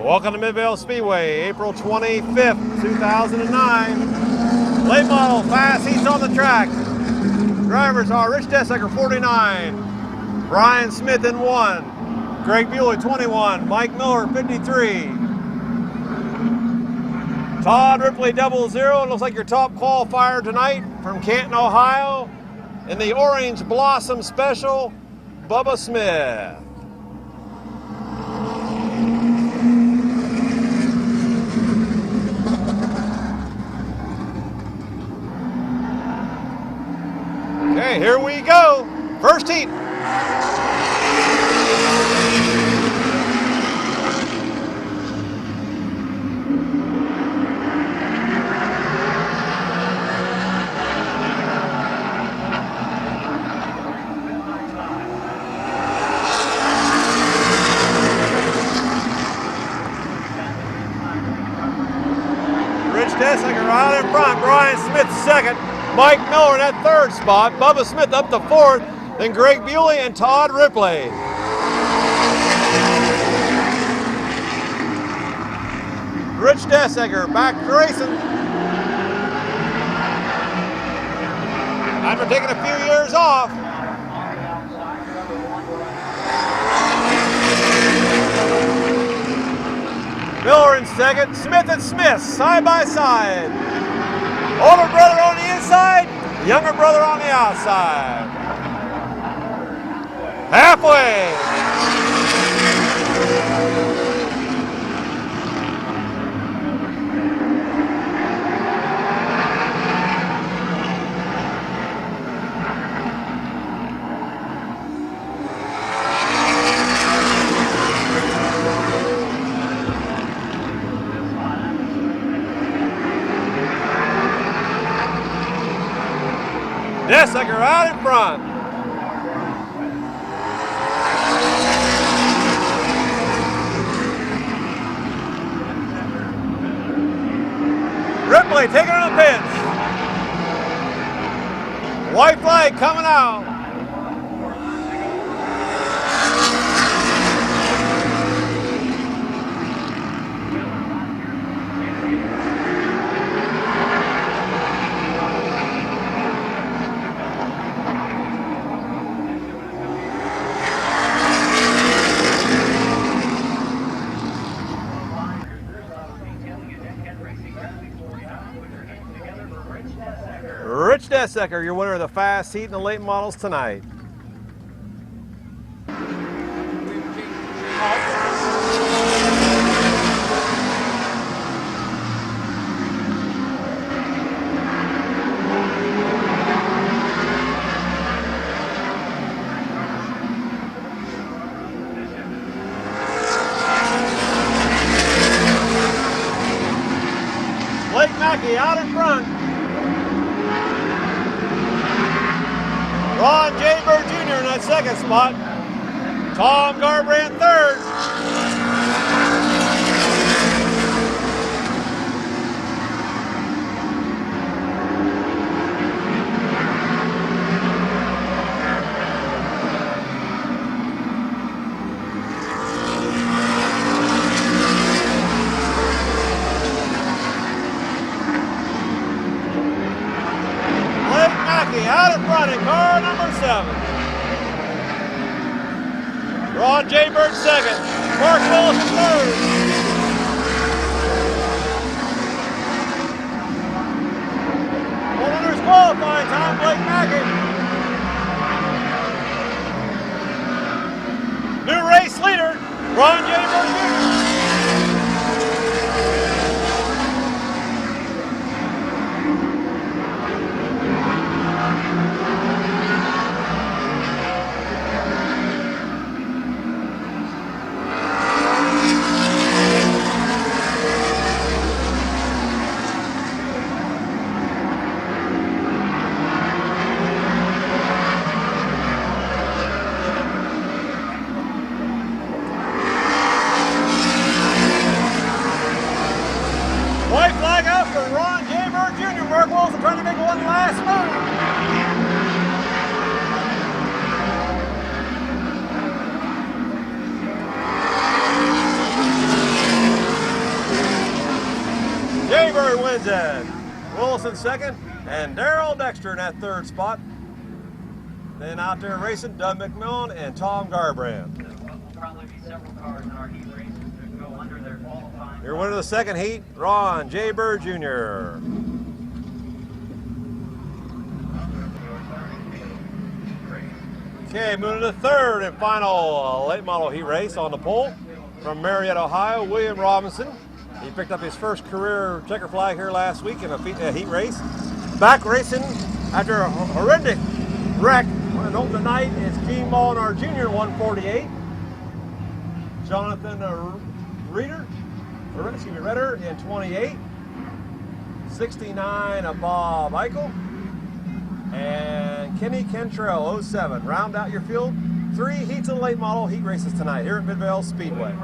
Welcome to Midvale Speedway, April 25th, 2009. Late model, fast heats on the track. Drivers are Rich Dessaker, 49. Brian Smith in 1. Greg Bewley, 21. Mike Miller, 53. Todd Ripley, 00. Looks like your top qualifier tonight from Canton, Ohio. In the Orange Blossom Special, Bubba Smith. Okay, here we go. First heat. Rich Dessaker out in front. Brian Smith second. Mike Miller in that third spot. Bubba Smith up to fourth. Then Greg Bewley and Todd Ripley. Rich Dessaker back to racing. After taking a few years off. Miller in second. Smith and Smith side by side. Older brother on the inside, younger brother on the outside. Halfway. Dessaker out in front. Ripley taking it to the pits. White flag coming out. Rich Dessaker, your winner of the fast heat and the late models tonight. Blake Mackey out in front. Ron J. Bird Jr. in that second spot. Tom Garbrandt third. Out in front in car number 7. Ron J. Bird second. Mark Willis in third. Holders qualifying time, Blake Mackey. New race leader, Ron J. Bird Jr. third wins it. Wilson second, and Daryl Dexter in that third spot. Then out there racing, Doug McMillan and Tom Garbrand. Probably be several cars in our heat races that go under their qualifying. Your winner of the second heat, Ron J. Bird Jr. Okay, moving to the third and final late model heat race on the pole from Marietta, Ohio, William Robinson. He picked up his first career checker flag here last week in a heat race. Back racing after a horrific wreck home tonight is Gene Molinar Jr. 148. Jonathan Redder in 28. 69 of Bob Eichel. And Kenny Cantrell 07. Round out your field. 3 heats of late model heat races tonight here at Midvale Speedway.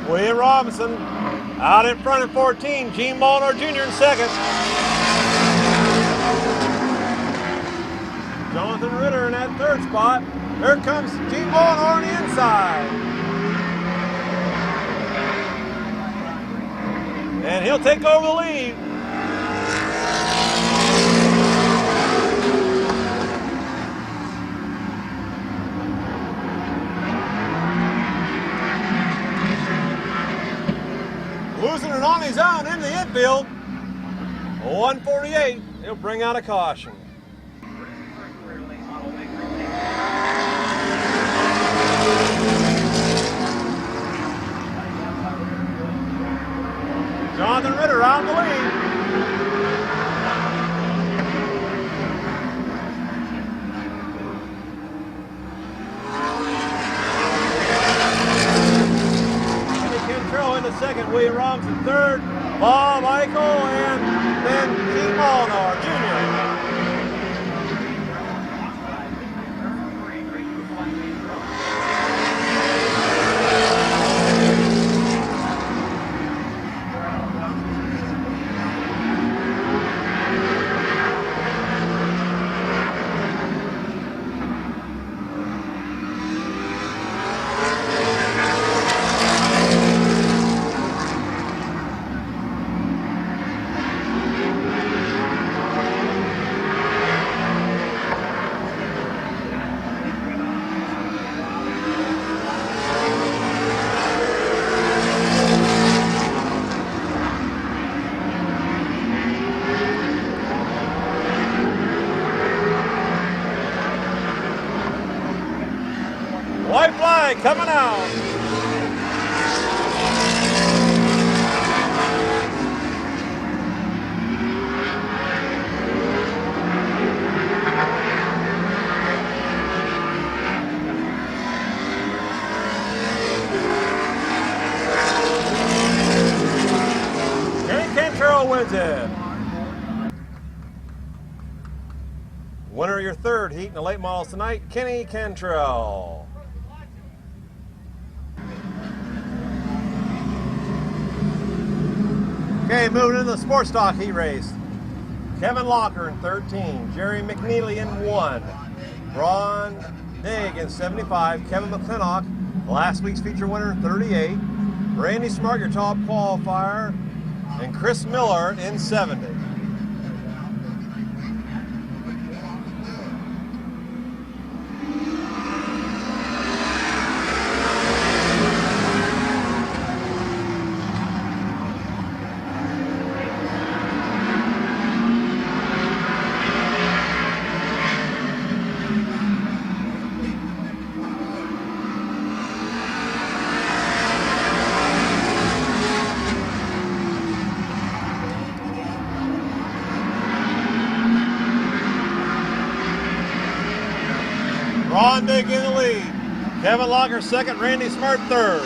William Robinson out in front at 14. Gene Molinar Jr. in second. Jonathan Ritter in that third spot. There comes Gene Molinar on the inside. And he'll take over the lead. Losing it on his own into the infield. 148. He'll bring out a caution. Jonathan Ritter out in the lead. In the second, William Robinson third, Bob Eichel, and then Gene Molinar Jr. White flag coming out. Kenny Cantrell wins it. Winner of your third heat in the late models tonight, Kenny Cantrell. Okay, moving into the sports stock heat race. Kevin Locker in 13, Jerry McNeely in 1, Ron Digg in 75, Kevin McClintock, last week's feature winner in 38, Randy Smart, your top qualifier, and Chris Miller in 70. Ron Digg in the lead. Kevin Locker second, Randy Smart third.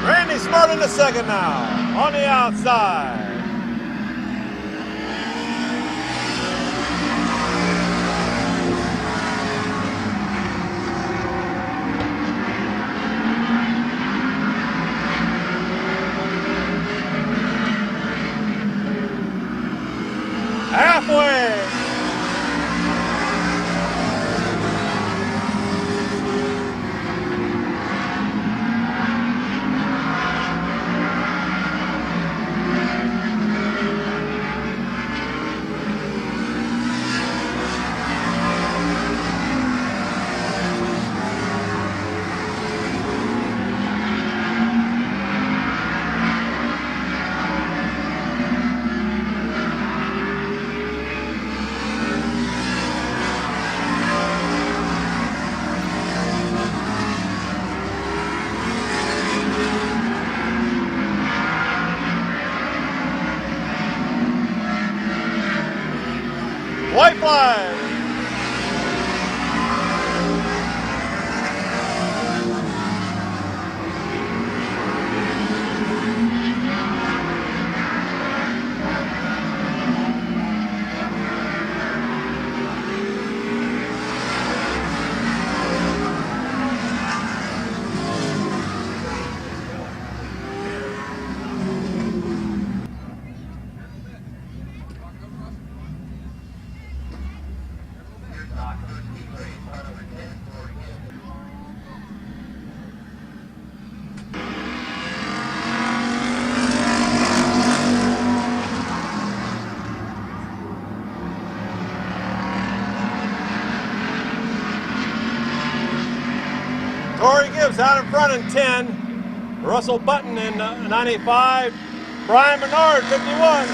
Randy Smart in the second now, on the outside. White flag. Torrey Gibbs out in front in 10. Russell Button in 985. Brian Menard, 51.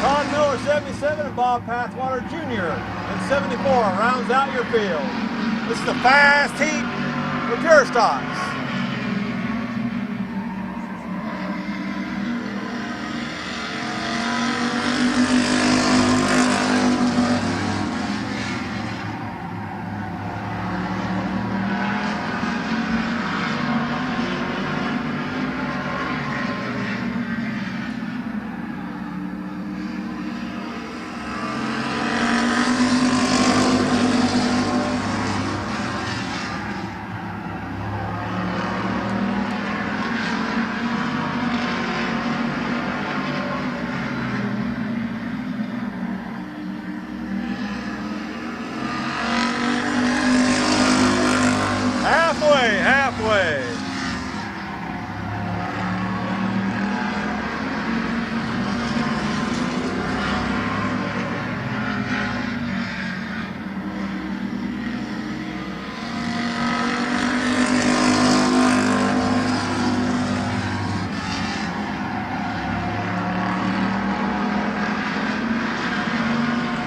Todd Miller, 77. And Bob Pathwater Jr. in 74. Rounds out your field. This is the fast heat for pure stocks. Halfway.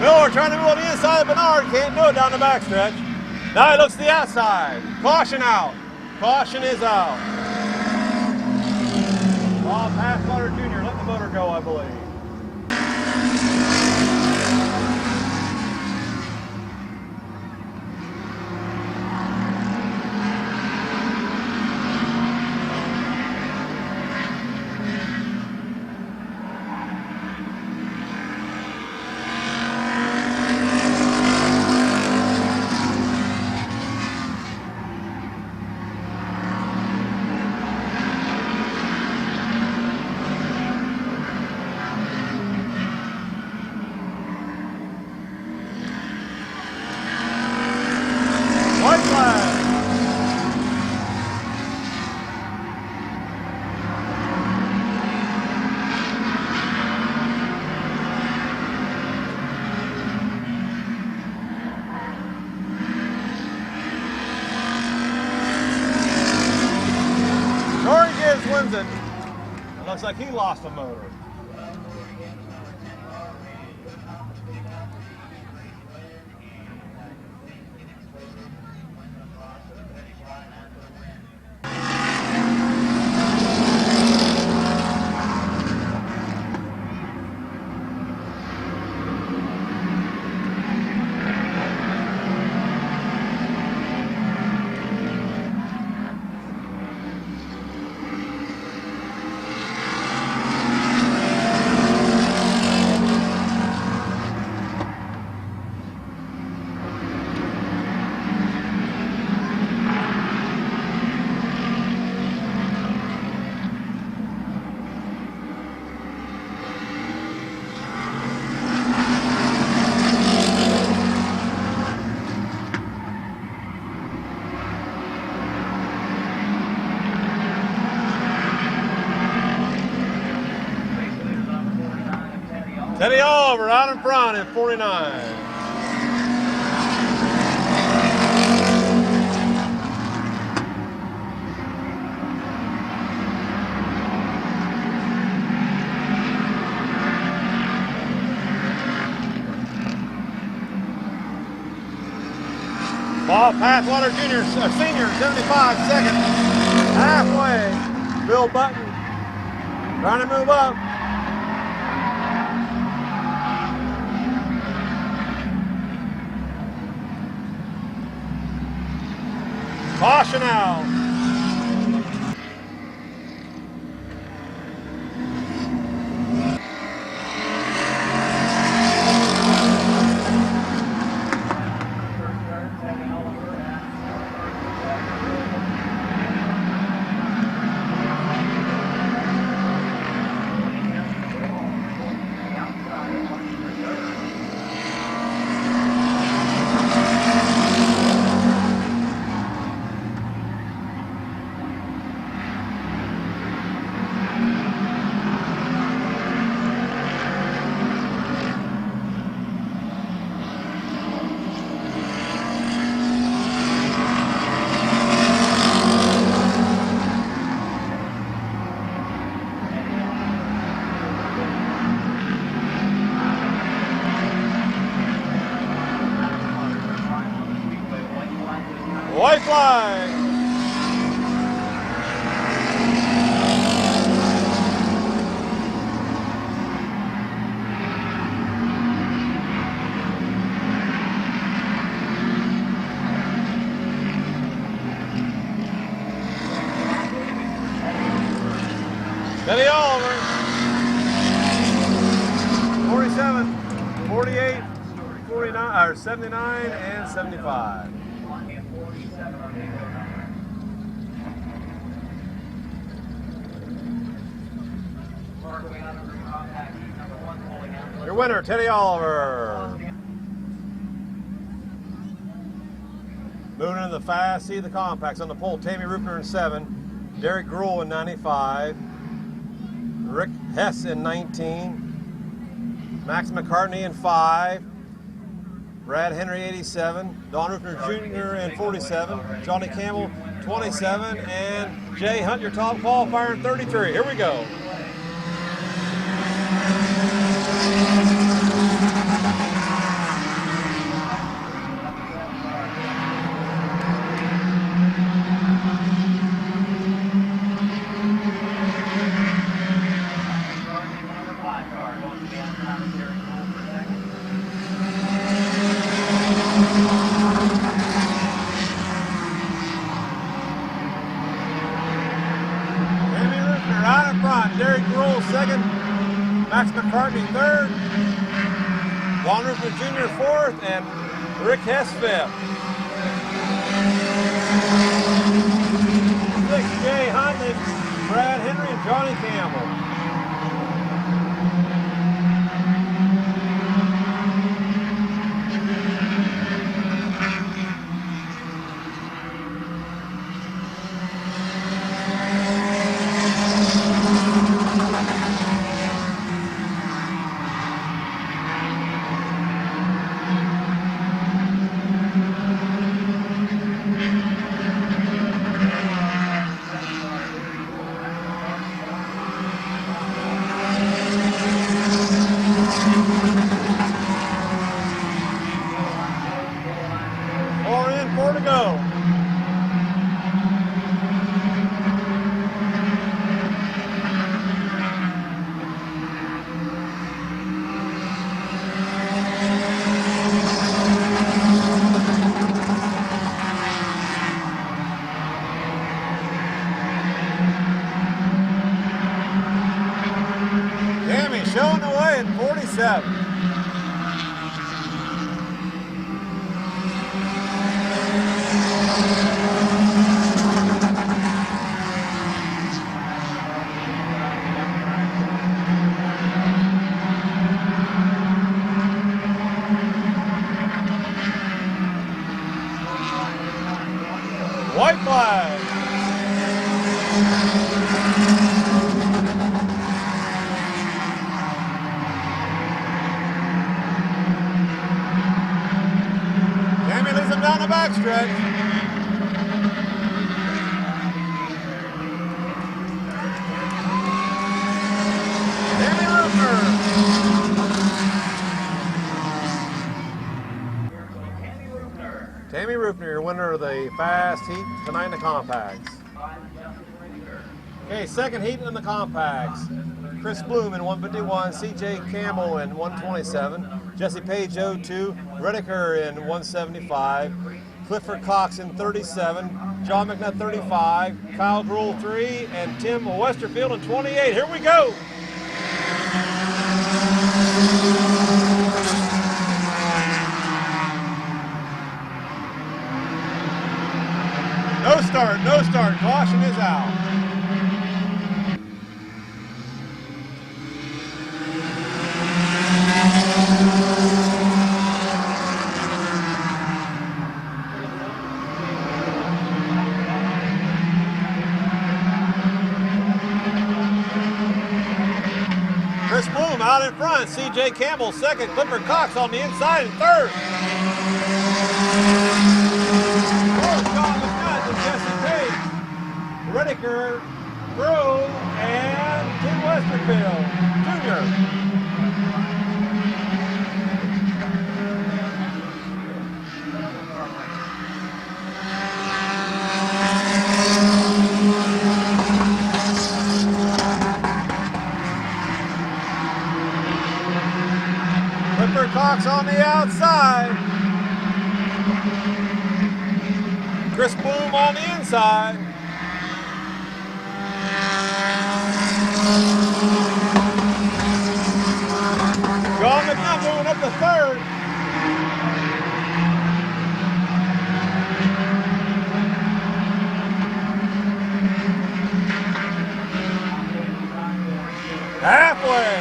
Miller trying to move on the inside of Bernard, can't do it down the backstretch. Now he looks to the outside. Caution out. Caution is out. Bob Pathwater Jr. Let the motor go, I believe. White flag. Torrey Gibbs wins it. It looks like he lost a motor. Teddy Oliver out in front at 49. Bob Pathwater Jr., Senior, 75, second. Halfway, Bill Button trying to move up. Caution out. White flag. Eddie Oliver. 47, 48, 49, or 79, and 75. Your winner, Teddy Oliver. Moving into the fast seat of the compacts on the pole, Tammy Rupner in 7, Derek Gruhl in 95, Rick Hess in 19, Max McCartney in 5, Brad Henry 87, Don Rupner Jr. in 47, Johnny Campbell 27, and Jay Hunt, your top qualifier in 33. Here we go. Out in front, Derek Gruhl second, Max McCartney third, Don Rupner Jr. fourth, and Rick Hess fifth. 6, Jay Hunt, Brad Henry, and Johnny Campbell. Four to go. Tammy showing the way at 47. White flag. Tammy leads him down the backstretch. Tammy Rupner. Tammy Rupner, your winner of the fast heat tonight in the compacts. Okay, second heat in the compacts. Chris Bloom in 151, CJ Campbell in 127, Jesse Page 02, Redeker in 175, Clifford Cox in 37, John McNutt 35, Kyle Gruhl 3, and Tim Westerfield in 28. Here we go. No start, no start. Caution is out. Chris Bloom out in front. C.J. Campbell second. Clifford Cox on the inside in third. Fourth, John McNutt and Jesse Page. Rediker, Grove, and Tim Westerfield, Jr. Clifford Cox on the outside. Chris Bloom on the inside. John McNutt moving up to third. Halfway.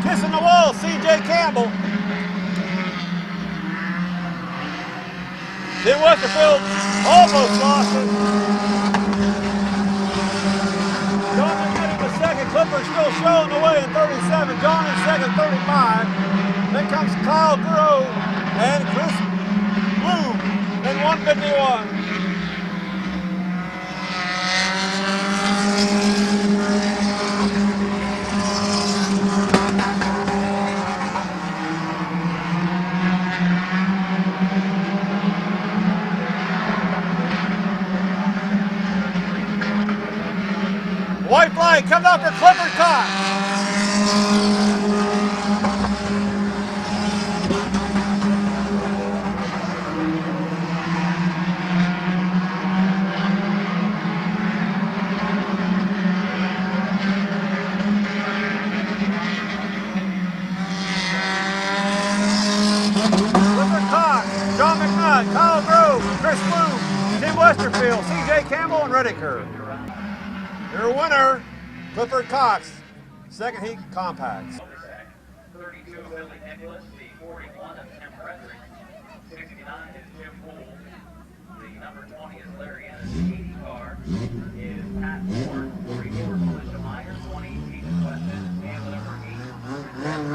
Kissing the wall, C.J. Campbell. Tim Westerfield almost lost it. John McNutt in the second. Clifford still showing the way in 37. John in second, 35. Then comes Kyle Grove and Chris Bloom in 151. White flag coming up for Clifford Cox. Clifford Cox, John McNutt, Kyle Grove, Chris Bloom, Tim Westerfield, C.J. Campbell, and Rediker. Your winner, Clifford Cox, second heat compacts. 32, Billy Nicholas. The 41 of Tim Frederick. 69 is Jim Poole. The number 20 is Larry Ennis. The 80 car is Pat Ford. 44 is Melissa Myers. 28 is Wes Ennis. And the number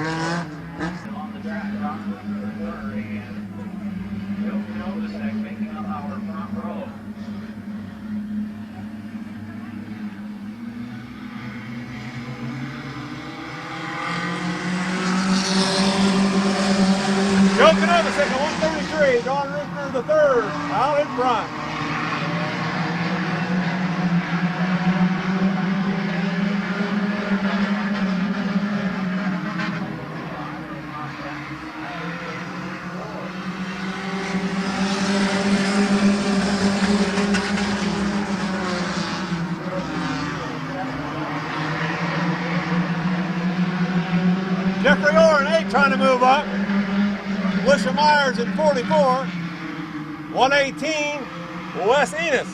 8 on the track, Ron Clifford the third. And Bill Novacek making up our front row. Joking up a second, 133, John Rickner the third, out in front. Jeffrey Orr in 8 trying to move up. Alicia Myers at 44, 118, Wes Ennis.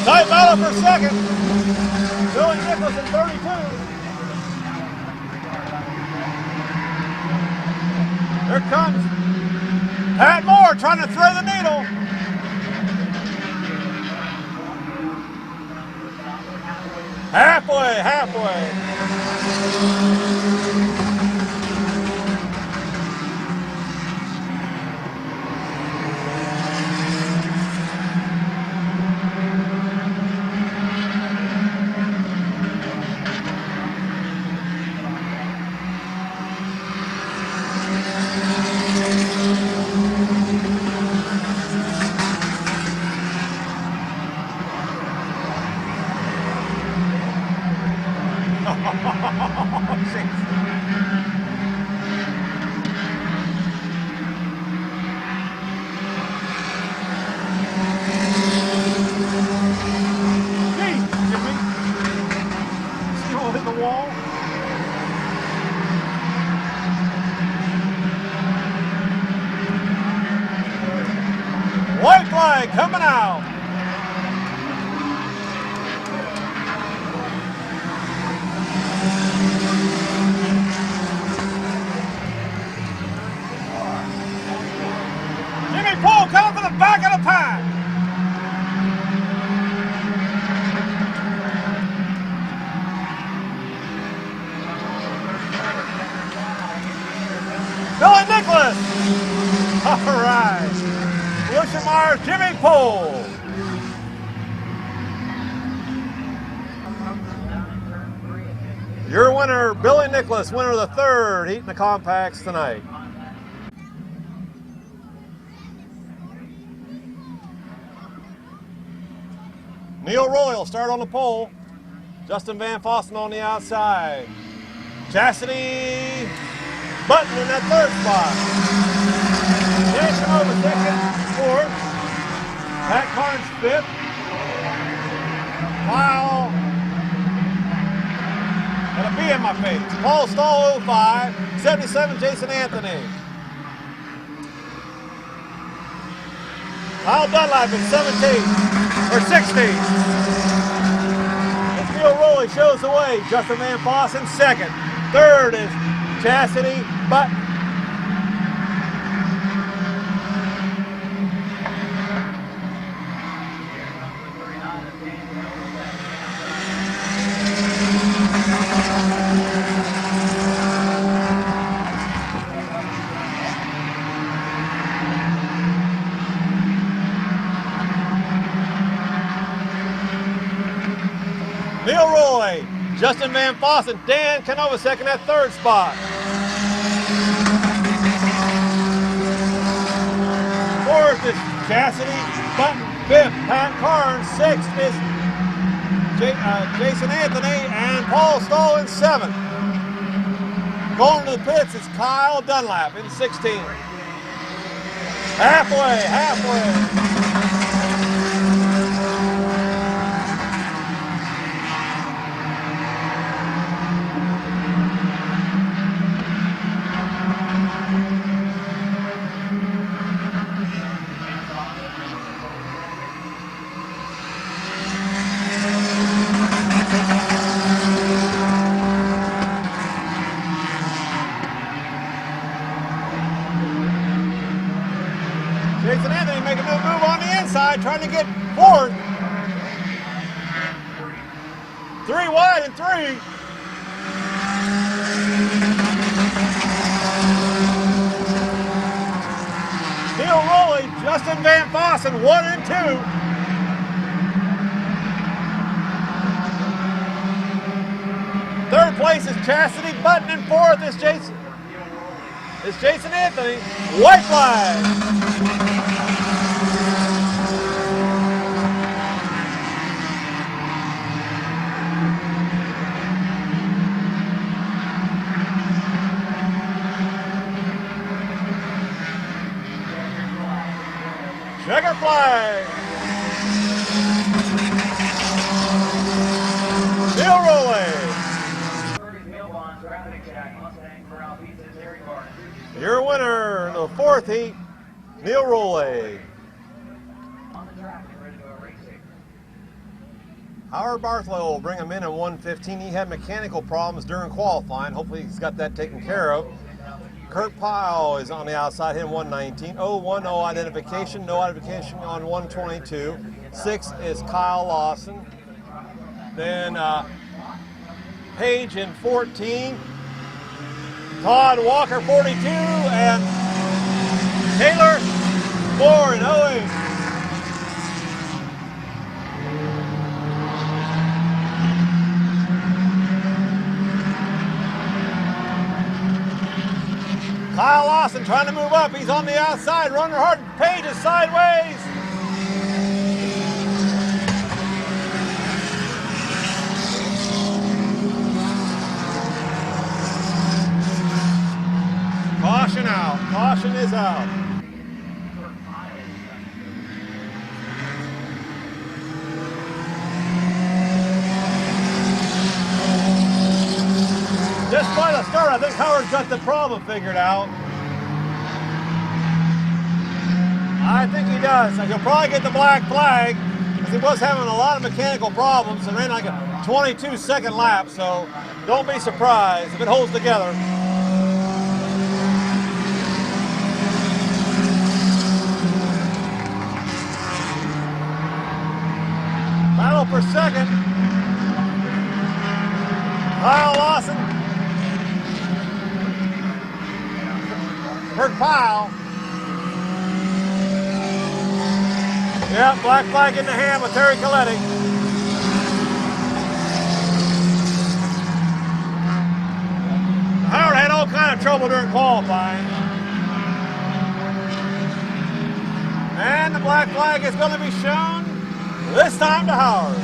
Tight battle for second. Billy Nicholas in 32. Here comes Pat Moore trying to thread the needle. Halfway. Jimmy. Still hit the wall. White flag coming out. Jimmy Poole coming from the back of the pack. Billy Nicholas. All right. Wilshire Myers, Jimmy Poole. Your winner, Billy Nicholas, winner of the third heat in the compacts tonight. Neil Royal start on the pole. Justin Van Fossen on the outside. Chastity Button in that third spot. Jason over second, fourth. Pat Carnes fifth. Kyle, got a B in my face. Paul Stahl 05. 77, Jason Anthony. Kyle Dunlap in 17, or 16. And Phil Rowley shows the way. Justin Van Fossen second. Third is Chastity Button. Neil Roy, Justin Van Fossen, Dan Canovasek in that third spot. Fourth is Chastity Button. Fifth, Pat Carnes. Sixth is Jason Anthony and Paul Stahl in seventh. Going to the pits is Kyle Dunlap in 16. Halfway. Jason Anthony making a move on the inside, trying to get fourth. 3 wide and 3. Neil Rowley, Justin Van Fossen, 1 and 2. Third place is Chastity Button, and fourth is Jason Anthony. White flag. Checker flag. Neil Rowley. Your winner, the fourth heat, Neil Rowley. Howard Bartholow will bring him in 115. He had mechanical problems during qualifying. Hopefully he's got that taken care of. Kurt Pyle is on the outside, hitting 119. 010 identification, no identification on 122. 6 is Kyle Lawson. Then Page in 14. Todd Walker 42 and Taylor Moore in 08. Kyle Lawson trying to move up. He's on the outside, running hard. Page is sideways. caution is out. Just by the start, I think Howard's got the problem figured out. I think he does. He'll probably get the black flag because he was having a lot of mechanical problems and ran like a 22-second lap, so don't be surprised if it holds together. Battle for second. Kyle Lawson. Kurt Pyle. Yeah, black flag in the hand with Terry Coletti. Howard had all kind of trouble during qualifying. And the black flag is going to be shown this time to Howard.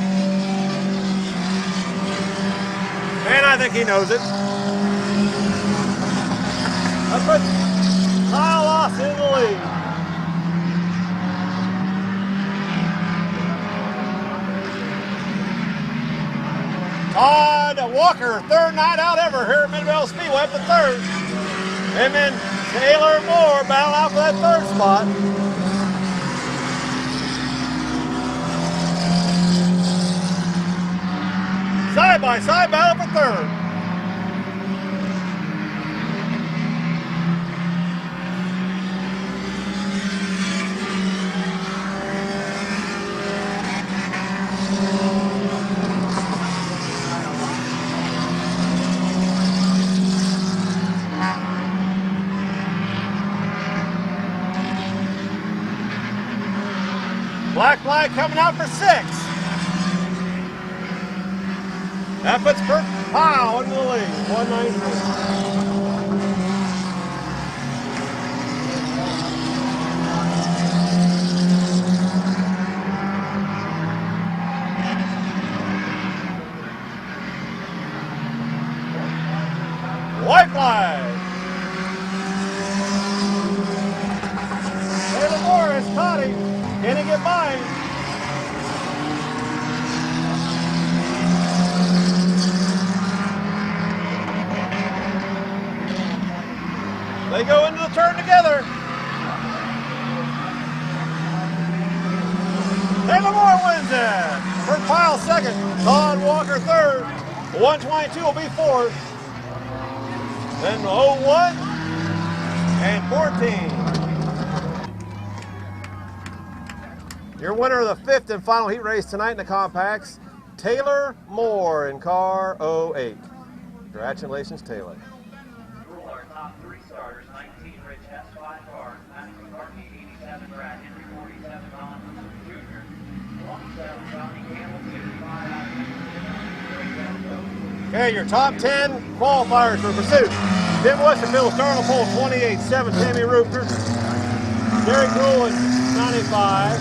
And I think he knows it. That puts Kyle Lawson in the lead. Todd Walker, third night out ever here at Midvale Speedway, up to third. And then Taylor Moore battle out for that third spot. Side by side battle for third. Black flag coming out for 6. That puts Kurt Pyle in the lead, 193. White flag. Taylor Morris caught him. Can he get by him? They go into the turn together. Taylor Moore wins it. Kurt Pyle second. Todd Walker third. 122 will be fourth. Then 01 and 14. Your winner of the 5th and final heat race tonight in the compacts, Taylor Moore in car 08. Congratulations, Taylor. Our top 3 starters, 19 Rich S. 5 cars, Matt McCartney, 87, Brad Henry, 47, Don Jr., 27, Johnny Campbell, 55, Okay, your top 10 qualifiers for pursuit. Tim Westerfield starting on pole 28-7, Tammy Rupert. Derek Rowland, 95.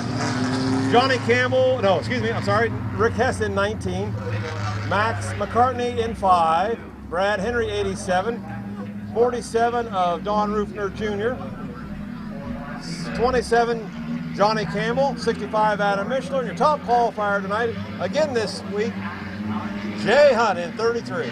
Johnny Campbell, no, excuse me, I'm sorry, Rick Hess in 19. Max McCartney in 5. Brad Henry, 87. 47 of Don Rufner Jr. 27, Johnny Campbell. 65, Adam Mishler. And your top qualifier tonight, again this week, Jay Hunt in 33.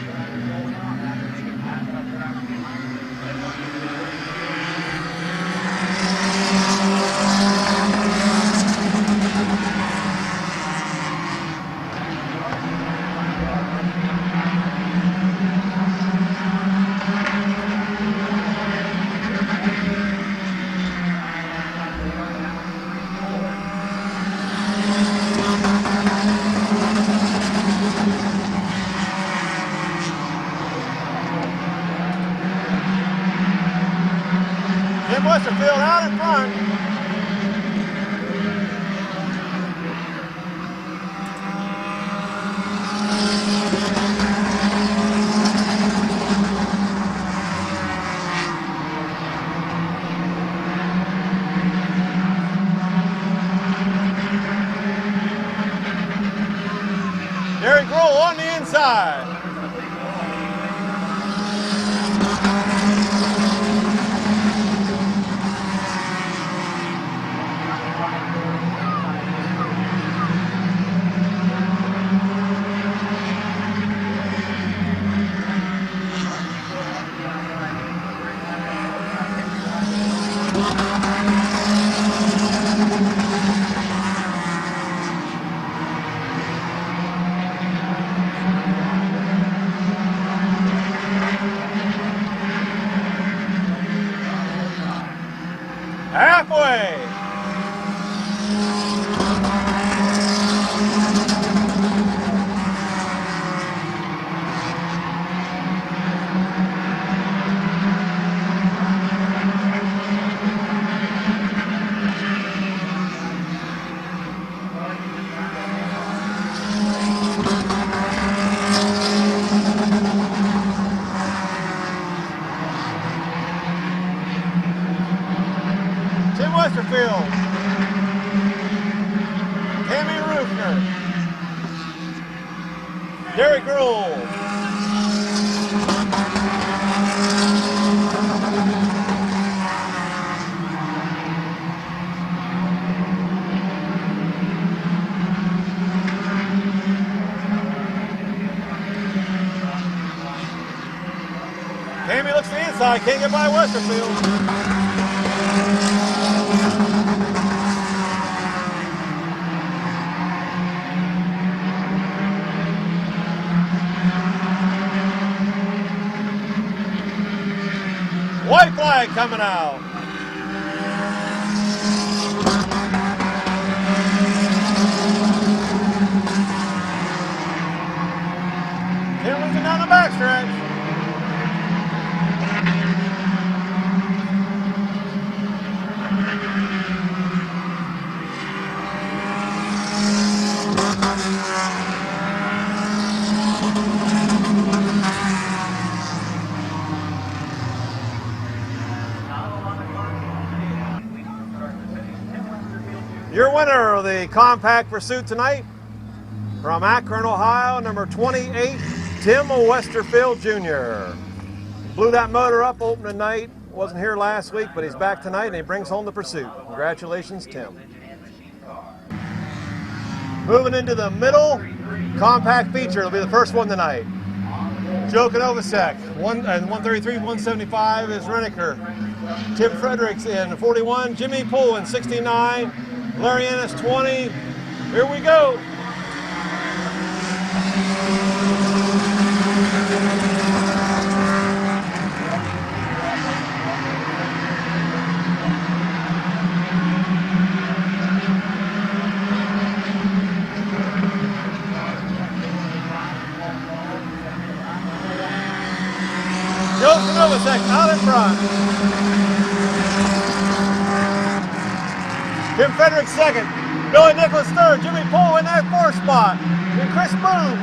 Tim Westerfield out in front. Derek Grohl on the inside. halfway. Tim Westerfield, Tammy Rufner, Derek Grohl, Tammy looks to the inside, can't get by Westerfield. White flag coming out. Tim losing down the backstretch. Your winner of the compact pursuit tonight, from Akron, Ohio, number 28, Tim Westerfield Jr. Blew that motor up opening night. Wasn't here last week, but he's back tonight and he brings home the pursuit. Congratulations, Tim. Moving into the middle compact feature. It'll be the first one tonight. Joe Novosek, 133, 175 is Reniker. Tim Fredericks in 41, Jimmy Poole in 69, Larry Ennis 20. Here we go. Joe Novosek out in front. Tim Fredericks second, Billy Nicholas third, Jimmy Poole in that fourth spot, and Chris Bloom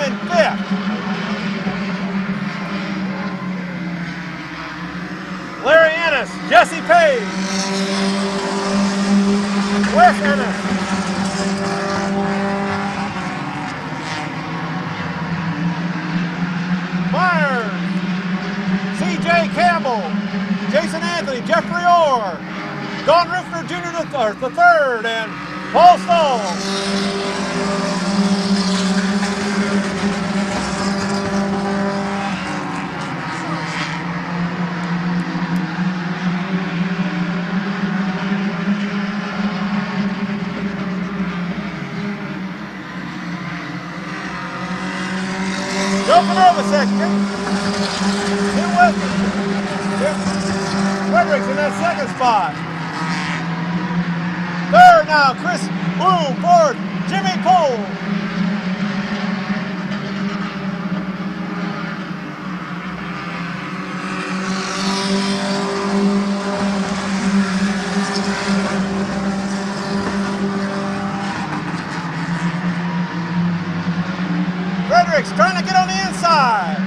in fifth. Larry Ennis, Jesse Page, Wes Ennis, Myers, C.J. Campbell, Jason Anthony, Jeffrey Orr, Don Rifner Jr. the third, and Paul Stahl. Joe Novosek, Tim Fredericks in that second spot. Third now, Chris Bloom. Fourth, Jimmy Poole. Fredericks trying to get on the inside.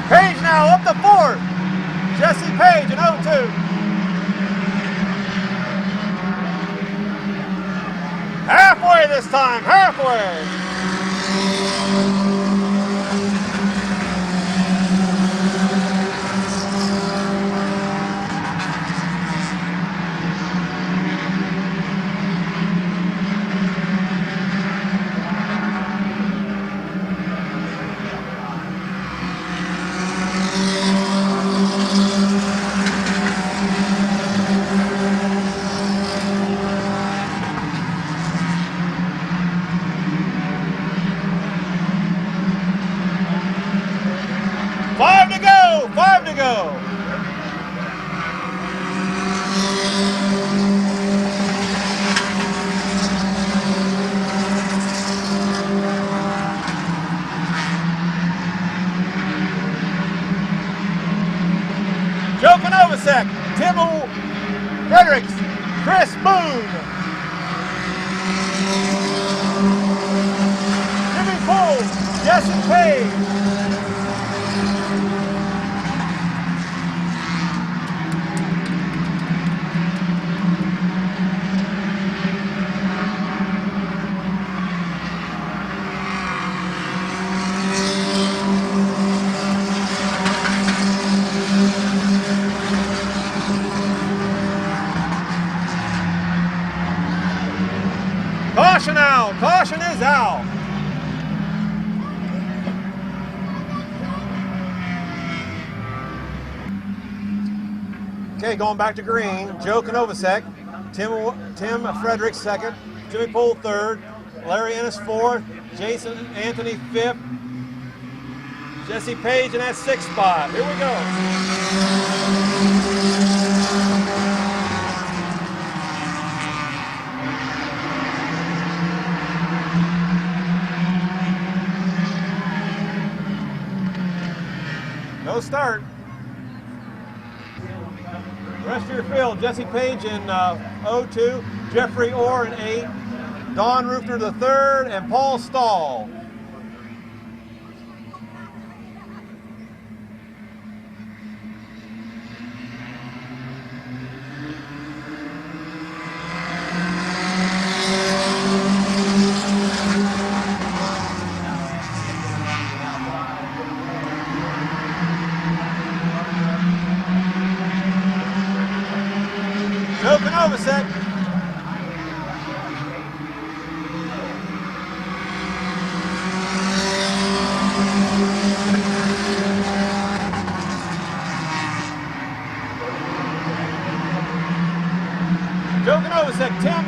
Page now up to fourth. Jesse Page in 02. Halfway this time, halfway. go. Joe Novosek, Tim Fredericks, Chris Boone, Jimmy Poole, Jesse Page. Caution out! Caution is out! Okay, going back to green. Joe Novosek, Tim Fredericks second, Jimmy Poole third, Larry Ennis fourth, Jason Anthony fifth, Jesse Page in that sixth spot. Here we go. No start. The rest of your field, Jesse Page in 02, Jeffrey Orr in 8, Don Rufner the third, and Paul Stahl. Joe Novosek. Joe Novosek, Tim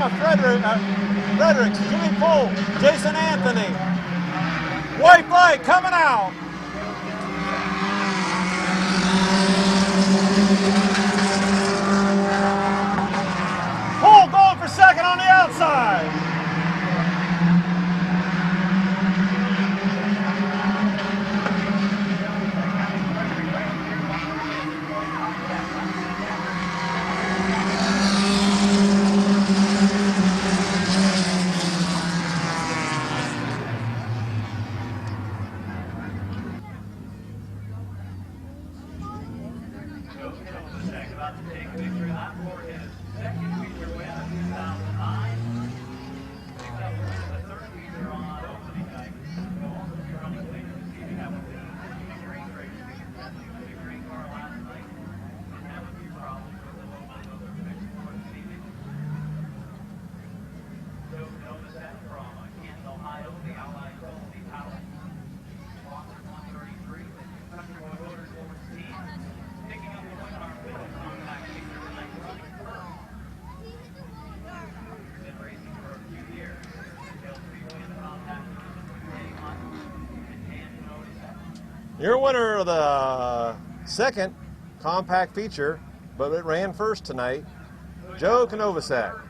Fredericks, Jimmy Poole, Jason Anthony. White flag coming out. Second on the outside. About to take victory lap for his second feature win of 2009. Picked up the third feature on opening night. We'll also be running later this evening. That was the figure 8 race. The figure 8 car last night. Didn't have a few problems with the low one. Those are fixed for this evening. Joe Novosek from Canton, Ohio, the Allied Quality Power. Walker 133, the Country Boy Motorsports team. Picking up the win on our field. Compact feature tonight, running first. Been racing for a few years. They'll be winning the compact feature. You're a winner of the second compact feature, but it ran first tonight. Joe Novosek.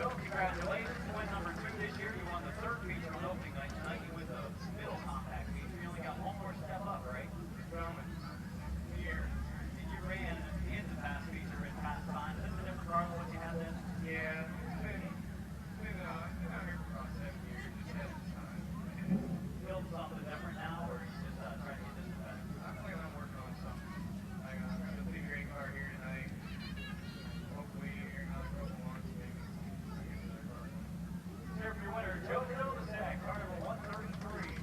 Congratulations, win number 2 this year. You won the third feature on opening night tonight. You win the middle compact feature. You only got one more step up, right? Here. And you ran in the past feature in past time. Is this a different car than what you had then? Yeah, been out here for about 7 years. Just had some time. Build something different now, or you just trying to get this better? I feel like I'm working on something. I got the figure 8 car here tonight. Hopefully, here in another couple months, maybe. Here for your winner, Joe Novosek, car number 133.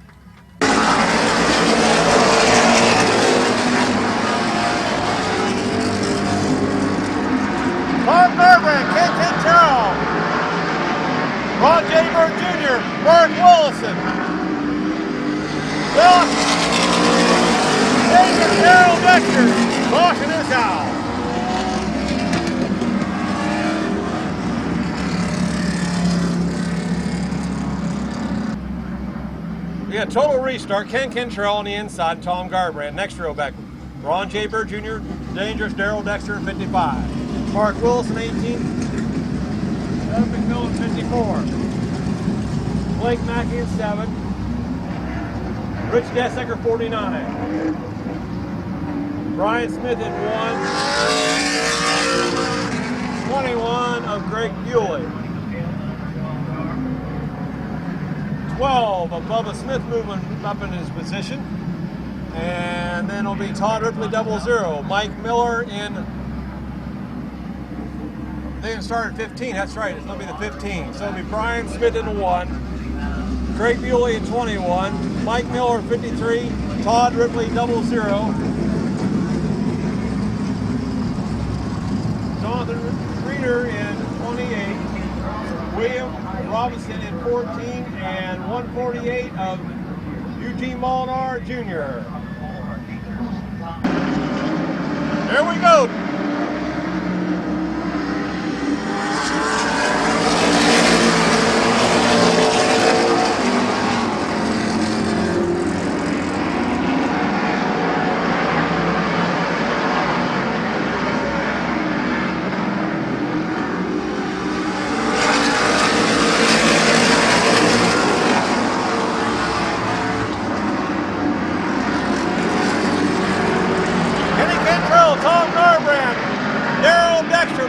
Bob Berbrand, Ken Quintero, Ron J. Bird Jr., Mark Willison, Philip, David Carroll Vector, caution is out. be a total restart. Ken Cantrell on the inside, Tom Garbrandt. Next row back, Ron J. Bird Jr., Dangerous, Daryl Dexter, 55. Mark Wilson, 18. Doug McMillan, 54. Blake Mackey, 7. Rich Dessaker, 49. Brian Smith at 1. 21 of Greg Bewley. 12 of Bubba Smith moving up in his position. And then it'll be Todd Ripley 00. Mike Miller in, they can start at 15, that's right, it's going to be the 15. So it'll be Brian Smith in 1, Greg Bewley at 21, Mike Miller 53, Todd Ripley 00. Jonathan Reeder in 28, William Robinson in 14, and 148 of Eugene Molinar Jr. There we go. Tom Garbrandt, Daryl Dexter,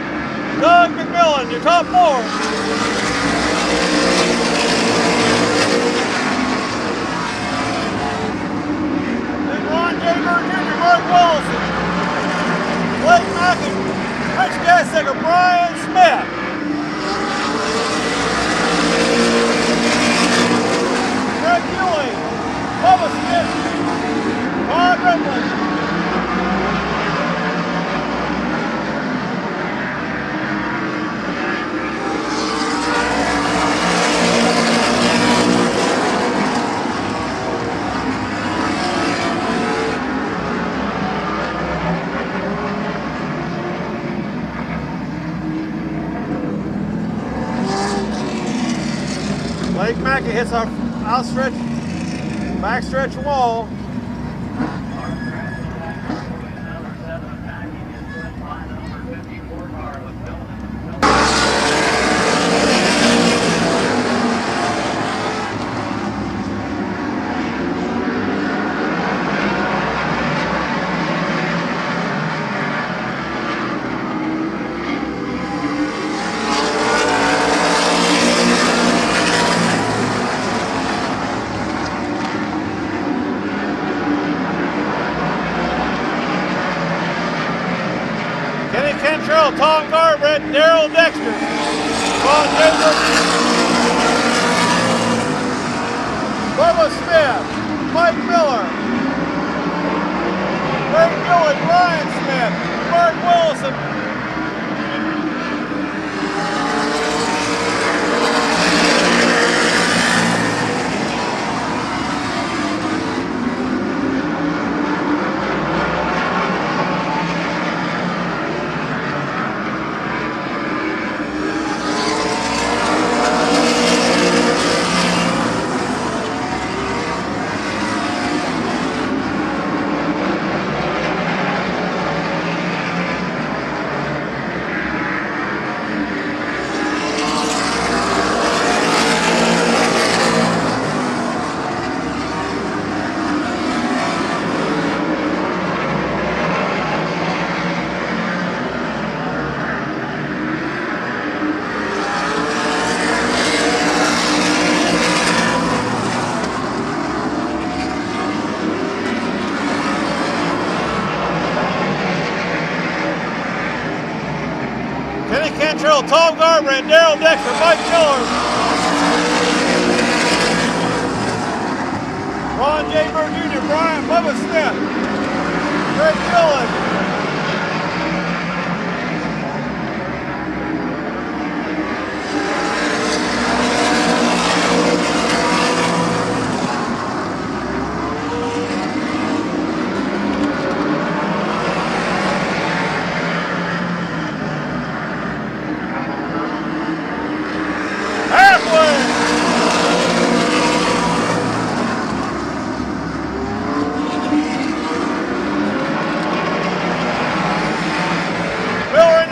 Doug McMillan, your top 4. Then Ron J. Bird Jr., Mark Wilson, Blake Mackey, Rich Dessaker, Brian Smith. Greg Bewley, Bubba Smith, Todd Ripley. Blake Mackey hits our outstretched, backstretch wall. Cantrell, Tom Garbrandt, Daryl Dexter, Ron Jacob, Bubba Smith, Mike Miller, Greg Bewley, Brian Smith, Mark Wilson. Cantrell, Tom Garbrandt, Daryl Dexter, Mike Miller, Ron J. Bird Jr., Brian Bubba Smith, Greg Dillon,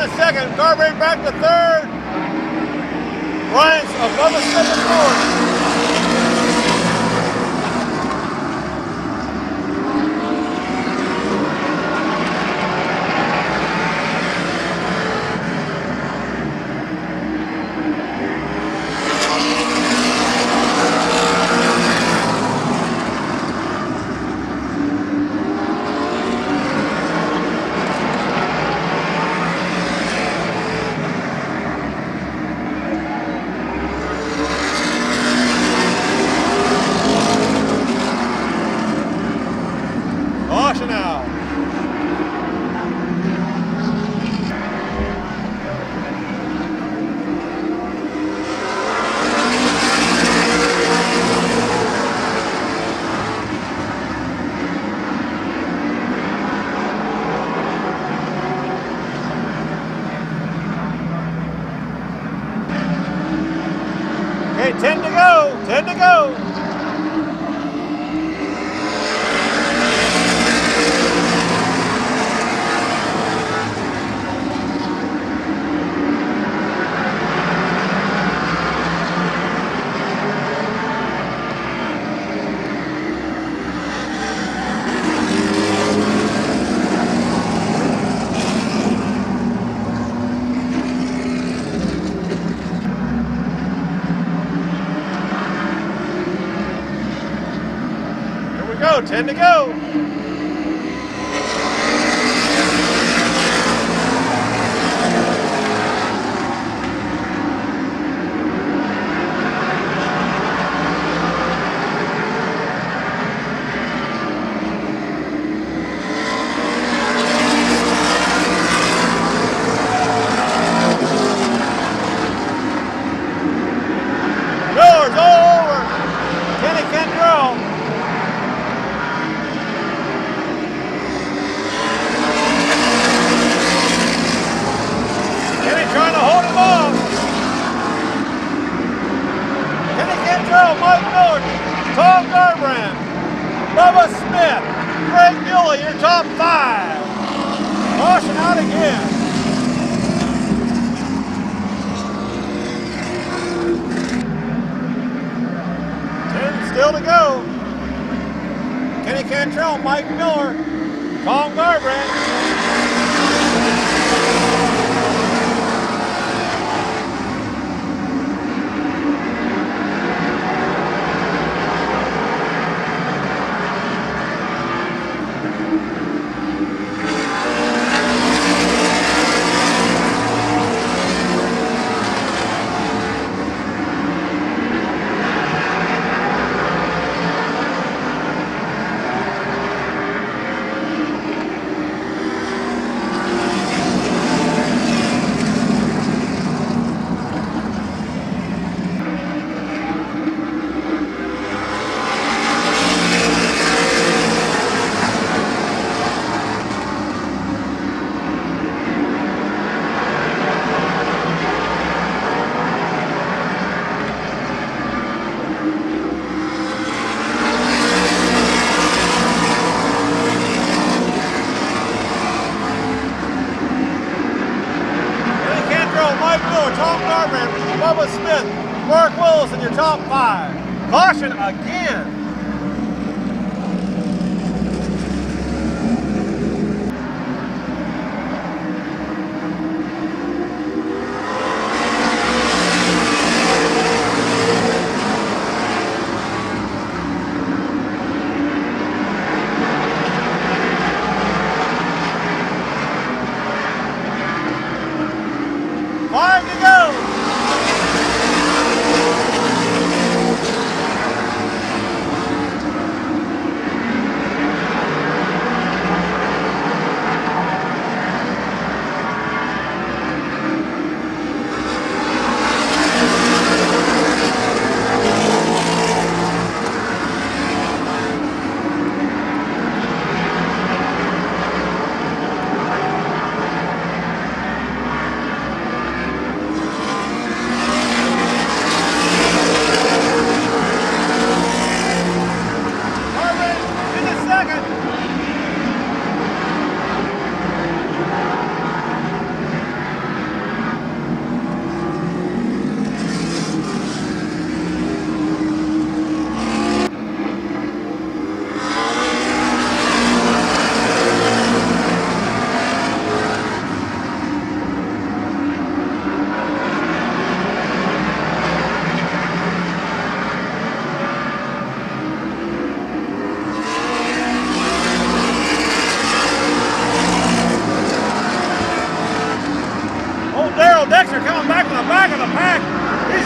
to second. Garbrandt back to third. Bryant's above a second fourth. Caution now. Okay, 10 to go. 10 to go. Go, 10 to go. Doors all over. Kenny Cantrell. Trying to hold him off. Kenny Cantrell, Mike Miller, Tom Garbrandt, Bubba Smith, Greg Muley, your top 5. Caution out again. 10 still to go. Kenny Cantrell, Mike Miller, Tom Garbrandt. Mike Miller, Tom Garbrandt, Bubba Smith, Mark Willis in your top 5. Caution again.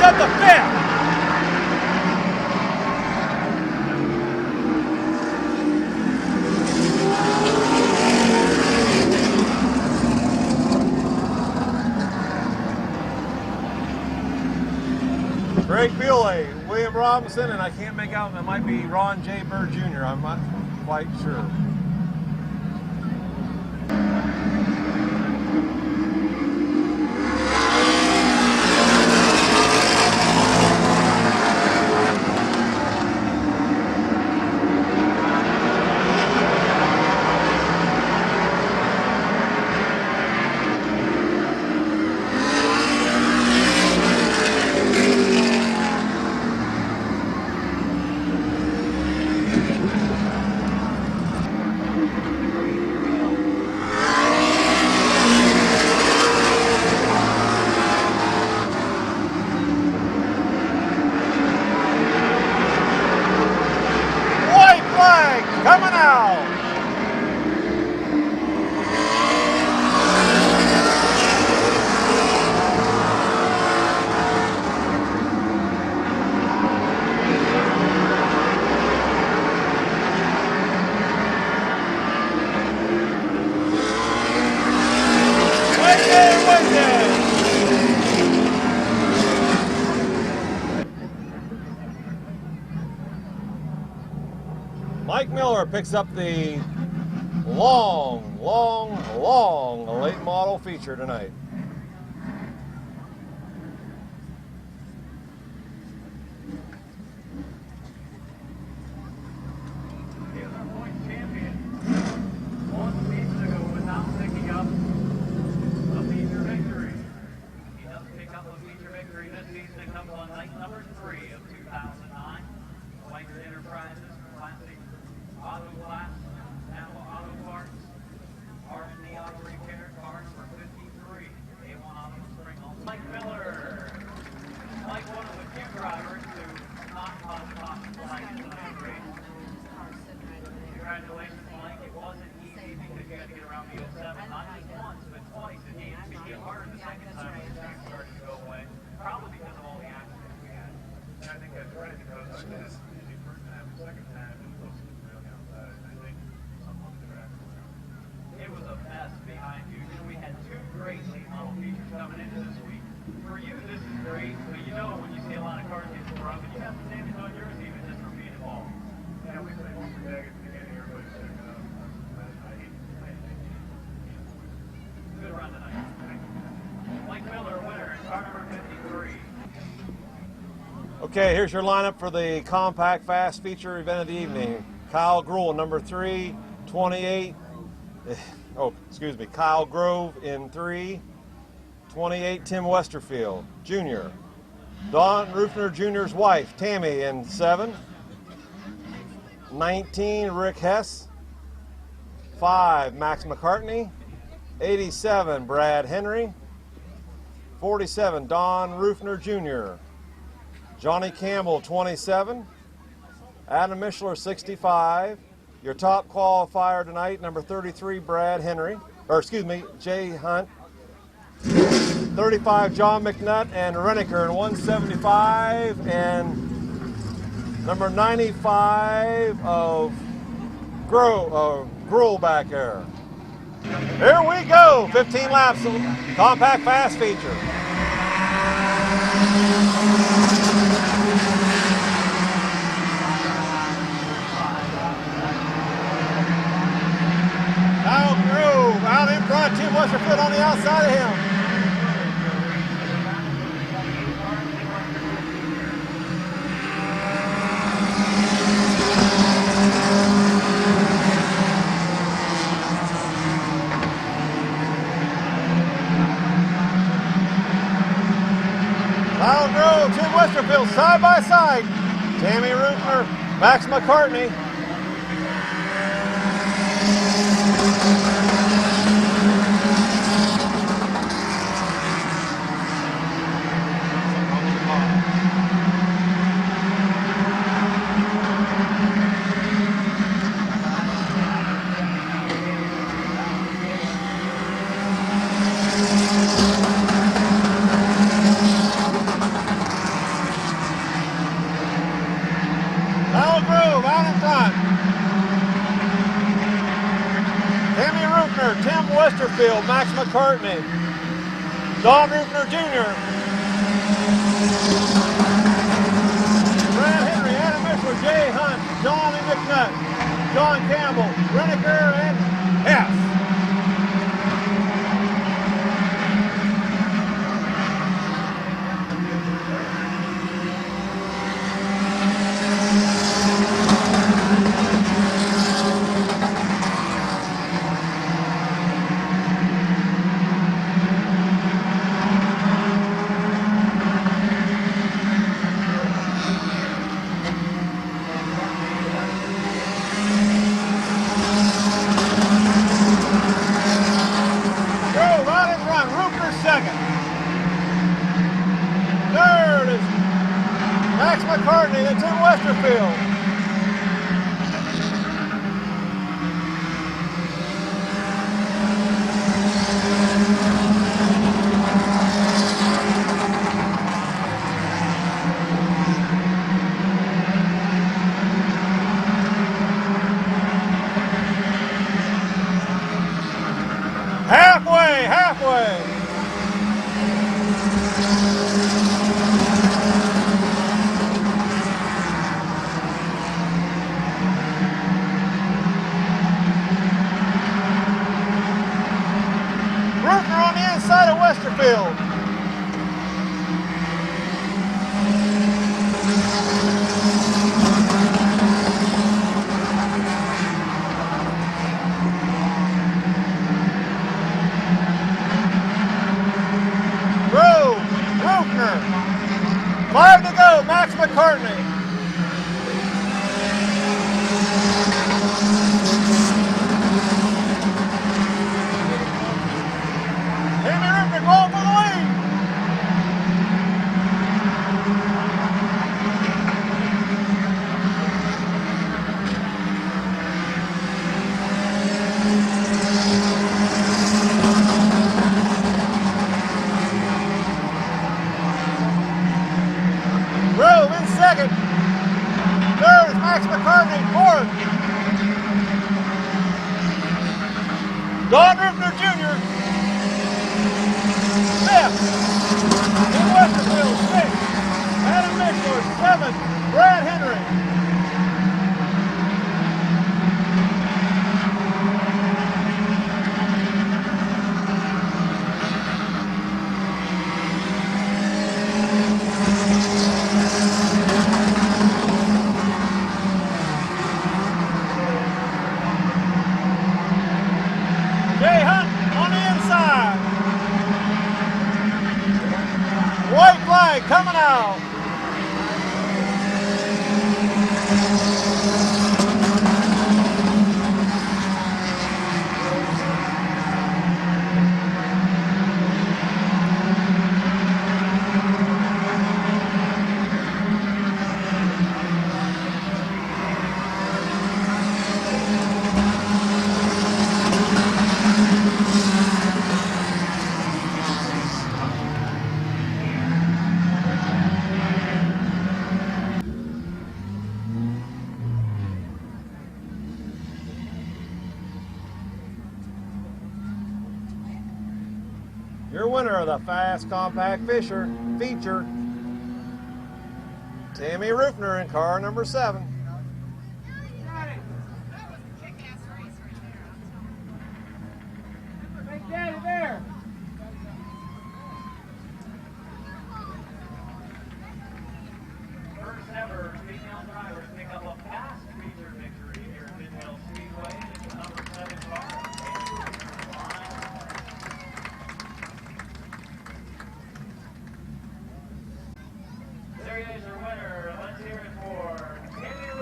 up to fifth. Greg Bewley, William Robinson, and I can't make out, it might be Ron J. Bird Jr. I'm not quite sure. Coming out. Mike Miller picks up the long late model feature tonight. He was our points champion 1 season ago without picking up a feature victory. He does pick up a feature victory this season. It comes on night number 3 of 2009. White's Enterprises Classic Auto Class, now Auto Parts, Army Auto Repair, car number 53, A1 Auto Spring Home. Mike Miller, like one of the few drivers to not cause cost flying in tonight's race. Congratulations, Mike. It wasn't easy because you had to get around the 07, not just once, but twice. It needed to get harder the second time when the street started to go away, probably because of all the accidents we had. And I think that's right, because I did this the first time, the second time, it was really outside. I think someone did it. It was a mess behind you. We had 2 great late model features coming into this week. For you, this is great, but you know when you see a lot of cars get tore up, and you have the damage on yours even just from being involved. Yeah, we played one for Dag at the beginning, everybody's checking it out. I hate Good run tonight. Mike Miller, winner, in car number 53. Okay, here's your lineup for the Compact Fast Feature event of the evening. Kyle Gruhl, number 3, 28. Kyle Grove in 3. 28, Tim Westerfield, Jr. Don Rufner Jr.'s wife, Tammy, in 7. 19, Rick Hess. 5, Max McCartney. 87, Brad Henry. 47, Don Rufner Jr. Johnny Campbell, 27. Adam Mishler, 65. Your top qualifier tonight, number 33, Jay Hunt. 35, John McNutt and Renneker in 175. And number 95 of Gruhl back there. Here we go, 15 laps of Compact Fast Feature. Kyle Grove out in front, Tim Westerfield on the outside of him. Kyle Grove, Tim Westerfield side by side. Tammy Rufner, Max McCartney. Westerfield, Max McCartney. Don Rupner Jr. Brad Henry, Adam Mishler, Jay Hunt, Johnny McNutt, John Campbell, Renneker, and Hess. Second. Third is Max McCartney and Tim Westerfield. Halfway. Rupner on the inside of Westerfield. Rupner. 5 to go, Max McCartney. Going for the lead. Grove in second. Third is Max McCartney. Fourth, Don Rupner Jr. Fifth, in Westerfield. Sixth, Adam Mishler. Seventh, Brad Henry. Jay Hunt on the inside. White flag coming out. Your winner of the Fast Compact Fisher feature, Timmy Rupner in car number 7. Hey, Daddy, there. First ever female drivers pick up a fast feature victory here at Mid-Vale Speedway. It's the number 7 car. There is your winner. Let's hear it for Timmy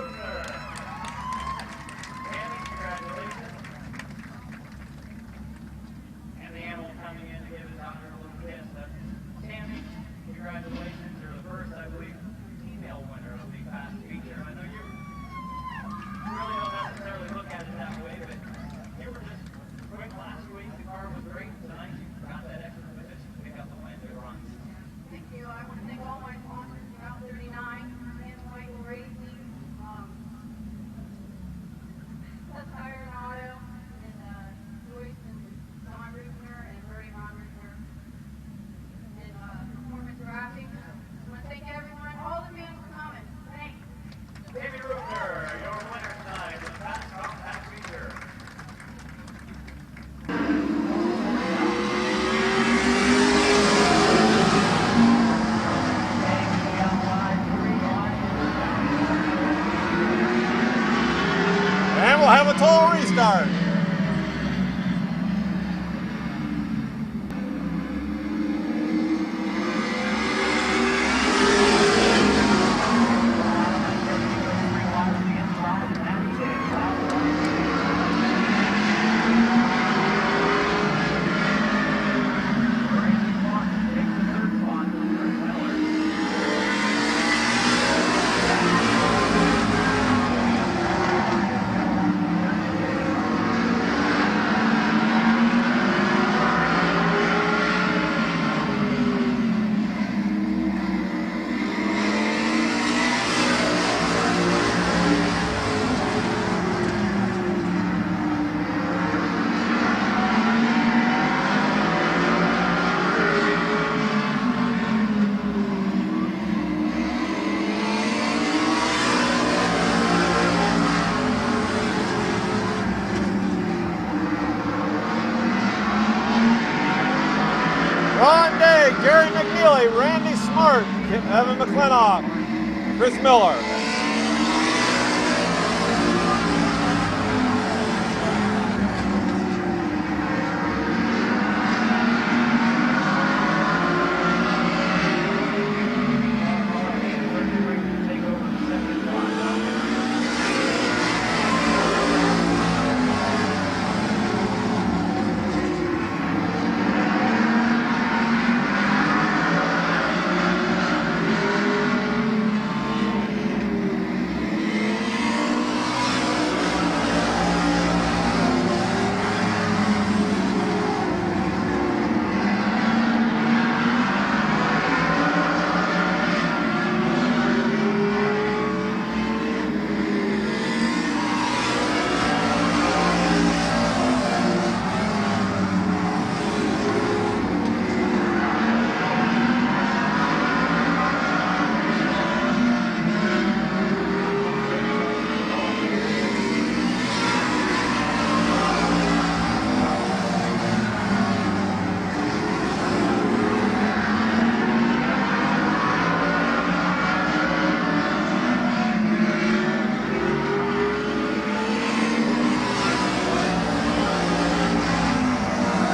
Day, Jerry McNeely, Randy Smart, Evan McClintock, Chris Miller.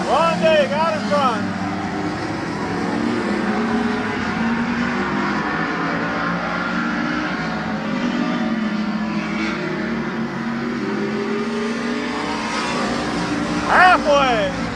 Ron Day out in front. Halfway.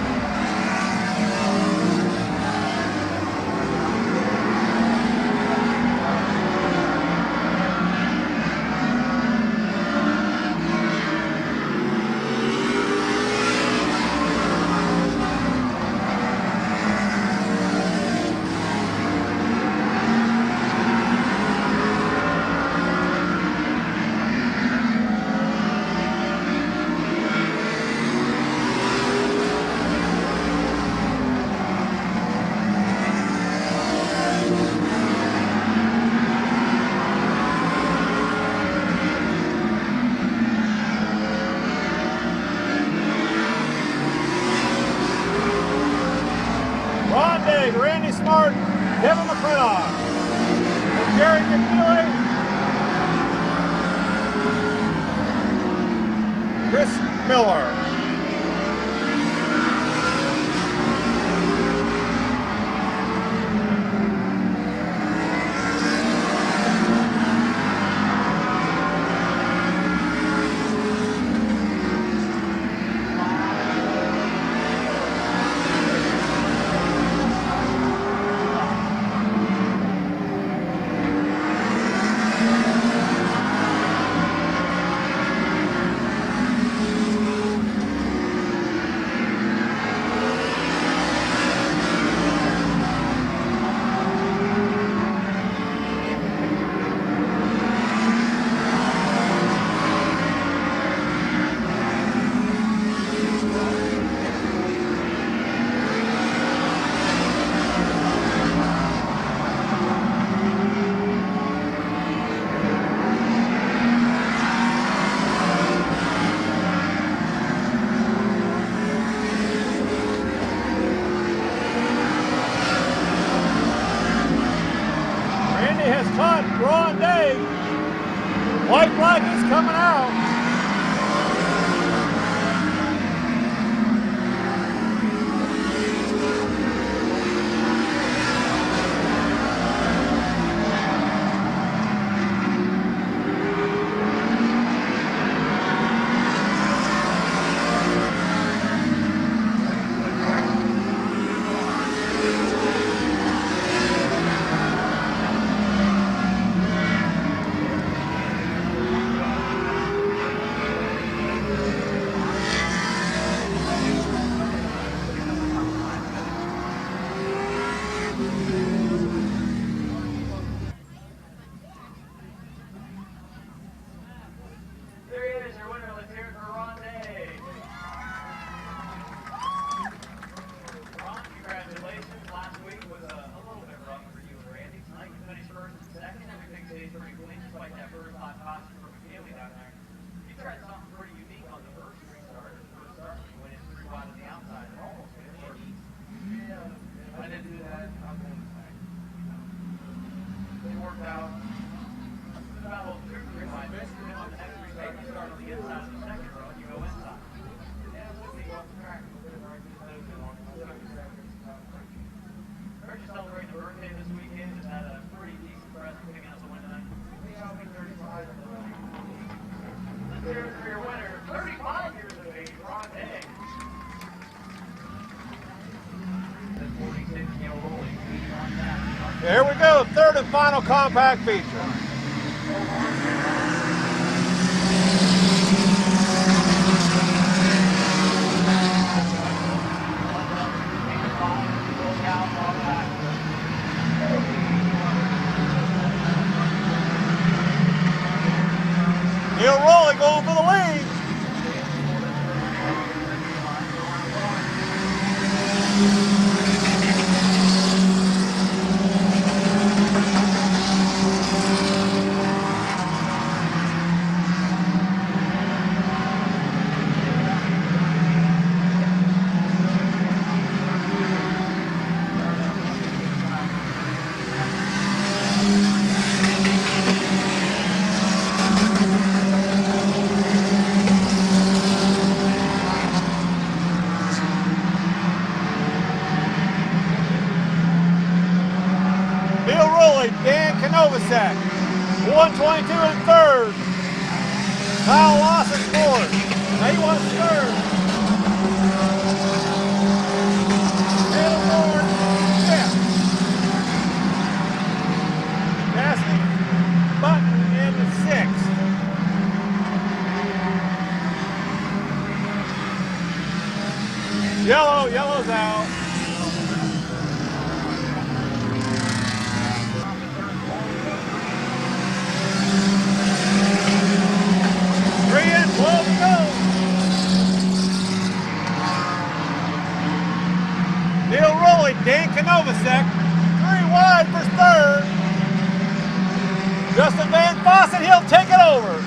Ron Day, Randy Smart, Kevin McClintock, and Jerry McNeely, Chris Miller. Has caught Ron Day. White flag is coming out. Here we go, third and final compact feature. Neil Rowley going for the lead. Dan Kanovacek, 122 in third. Kyle Lawson fourth. A1 third. Taylor Ford fifth. Cassidy Button in the sixth. Yellow's out. Neil Rowley, Dan Kanovacek, 3 wide for third. Justin Van Fossen, he'll take it over.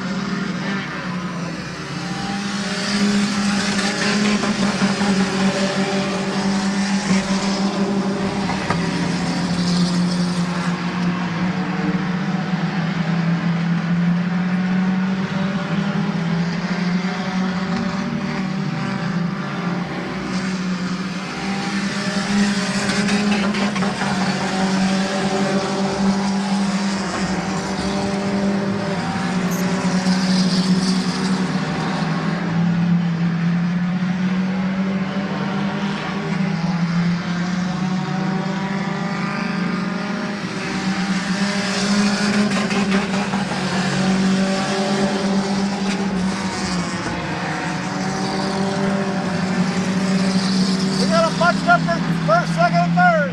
Up for first, second, and third.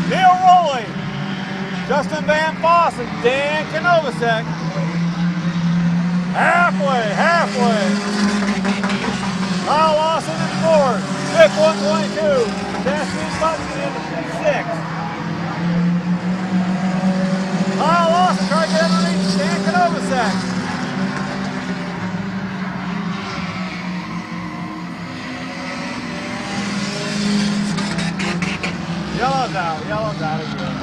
Neil Rowley, Justin Van Fossen, Dan Kanovacek. Halfway. Kyle Lawson in fourth. Vic 122. Cassidy Button in sixth. Kyle Lawson trying to get underneath Dan Kanovacek. Yellow's out again.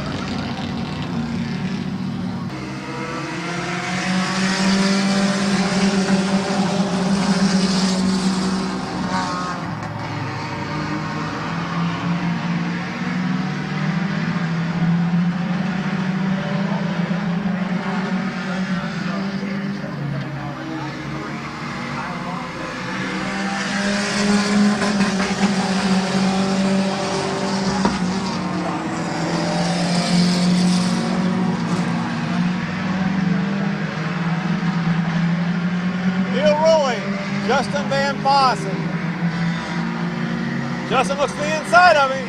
Justin Van Fossen. Justin looks to the inside of him.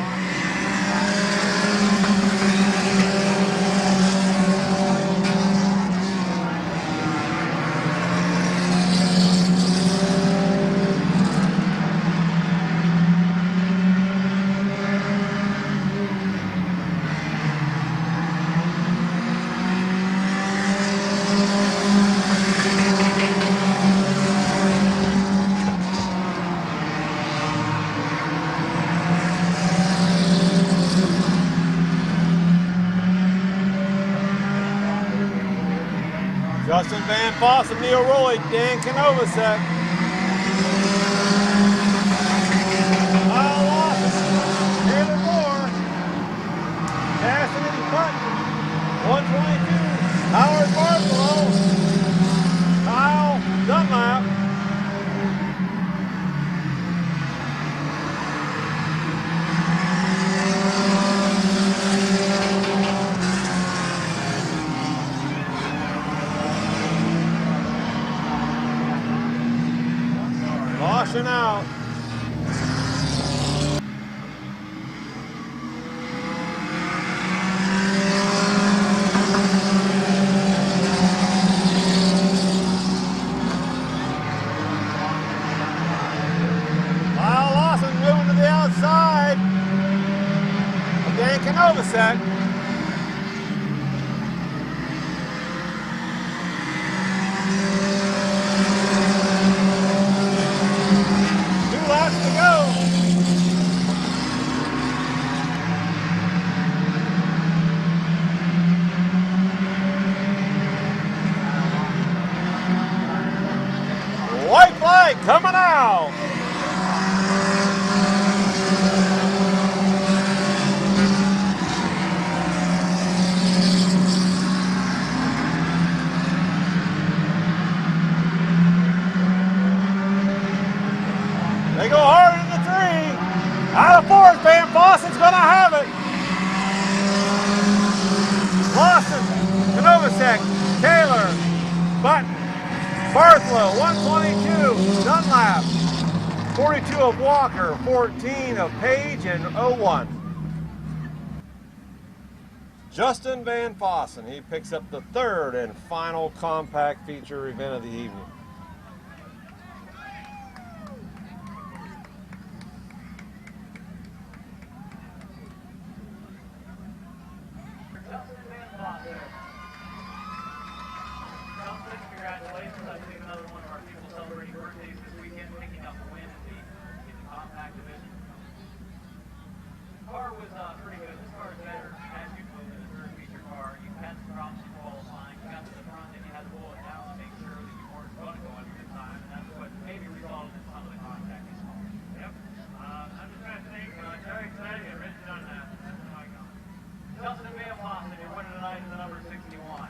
Justin Van Fossen, Neil Rowley, Dan Kanovacek. Novosek. Two laps to go. White flag coming out. They go hard in the three. Out of fourth, Van Boston's going to have it. Lawson, Novosek, Taylor, Button, Barthlow, 122, Dunlap, 42 of Walker, 14 of Page, and 01. Justin Van Fossen, he picks up the third and final compact feature event of the evening. Congratulations. I believe another one of our people celebrating birthdays this weekend, picking up a win in the compact division. The car was pretty good. This car is better as you move in the third feature car. You had some problems in qualifying. You got to the front and you had to pull it down to make sure that you weren't going to go under the time, and that's what maybe resulted in some of the contact this morning. Yep. I'm just trying to think. Very excited to get Rich done that. That's how I go. Justin Van Fossen, your winner tonight is the number 61.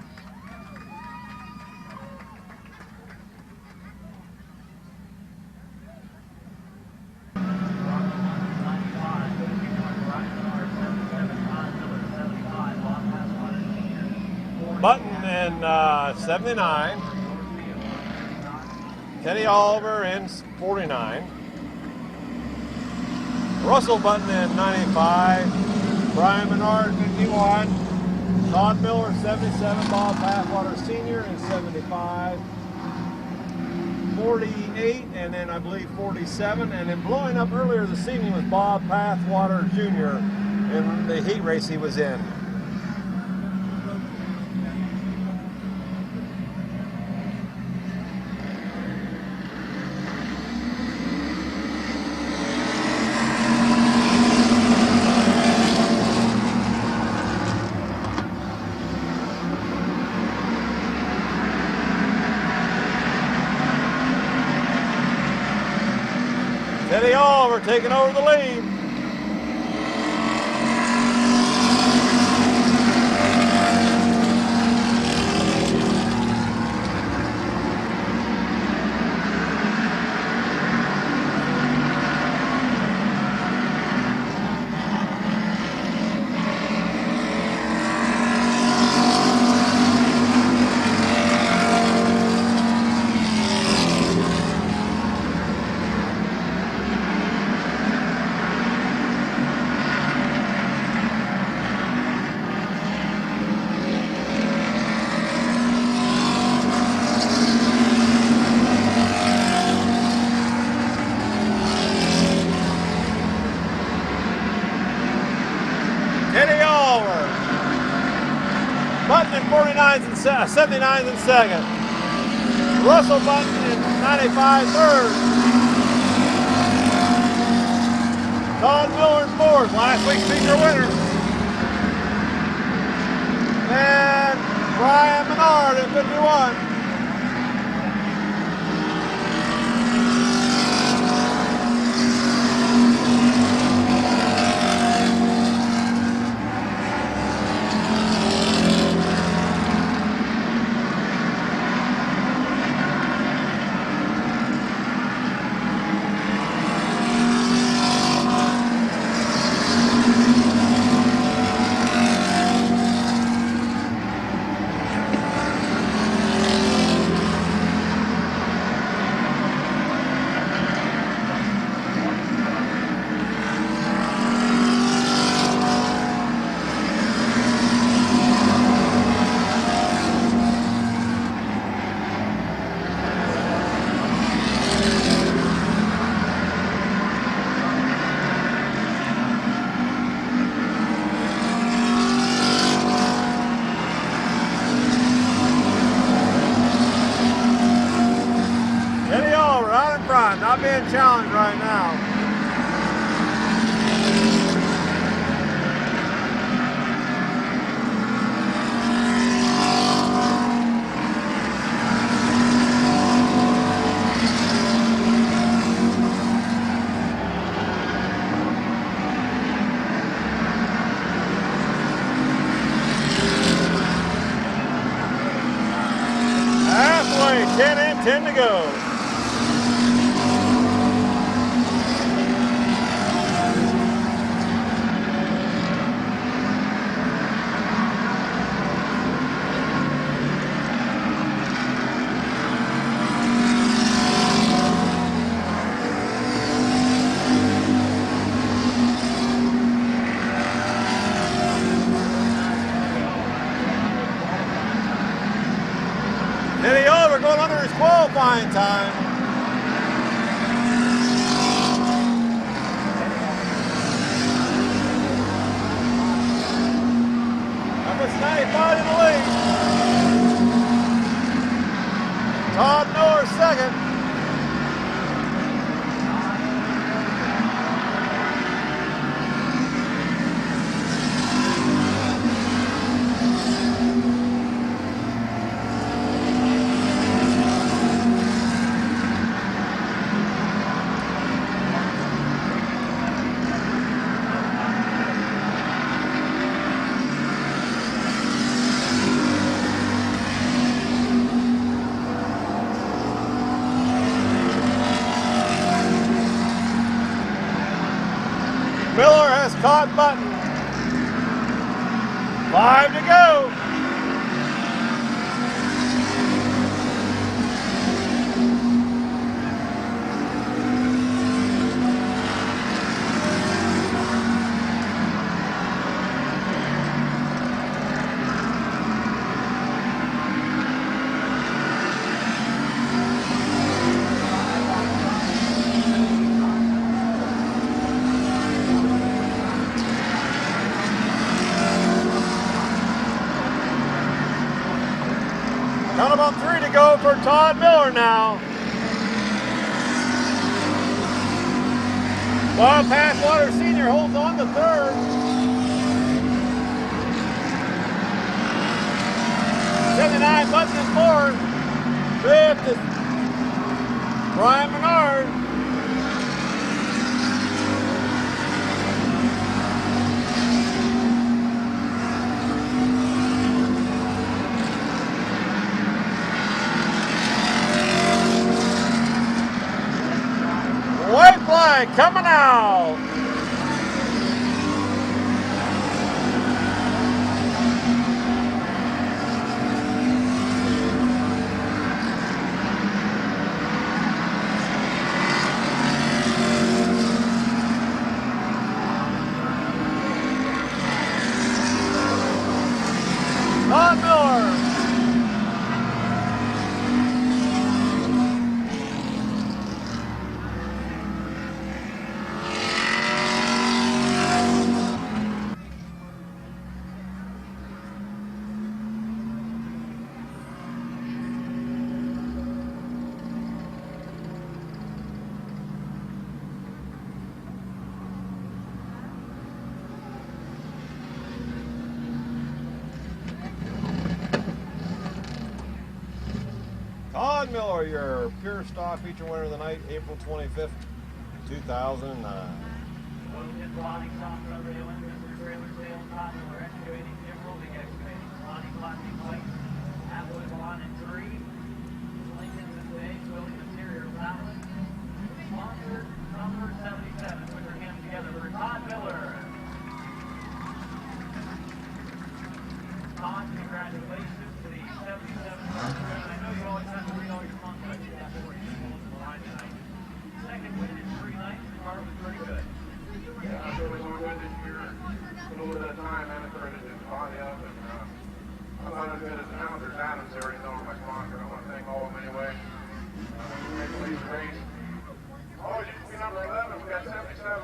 Button in 79. Teddy Oliver in 49. Russell Button in 95. Brian Menard 51. Todd Miller 77. Bob Pathwater Sr. in 75. 48, and then I believe 47. And then blowing up earlier this evening was Bob Pathwater Jr. in the heat race he was in. Teddy Oliver taking over the lead. Teddy Oliver. Button in 49s and 79s in second. Russell Button in 95 third. Todd Miller in fourth, last week's feature winner. And Brian Menard in 51. 10 to go. We're going under his qualifying time. Number 95 in the lead. Todd Miller second. Miller has caught Button. 5 to go. Got about 3 to go for Todd Miller now. While Passwater Sr. holds on to third. '79 Button is fourth. Fifth is Brian Menard. White flag coming out. Todd Miller. Todd Miller, your pure stock feature winner of the night, April 25th, 2009. Todd, congratulations to the 77. I know you always have to read all your fun, but you have 40 people on the line tonight. Second win in 3 nights, the car was pretty good. Yeah, I feel like we're good this year. A little bit of time, and it's ready to body up. And I'm not as good as Adams there. He's over my sponsor. I want to thank all of them anyway. When we make the lead race, always used to be number 11. We got 77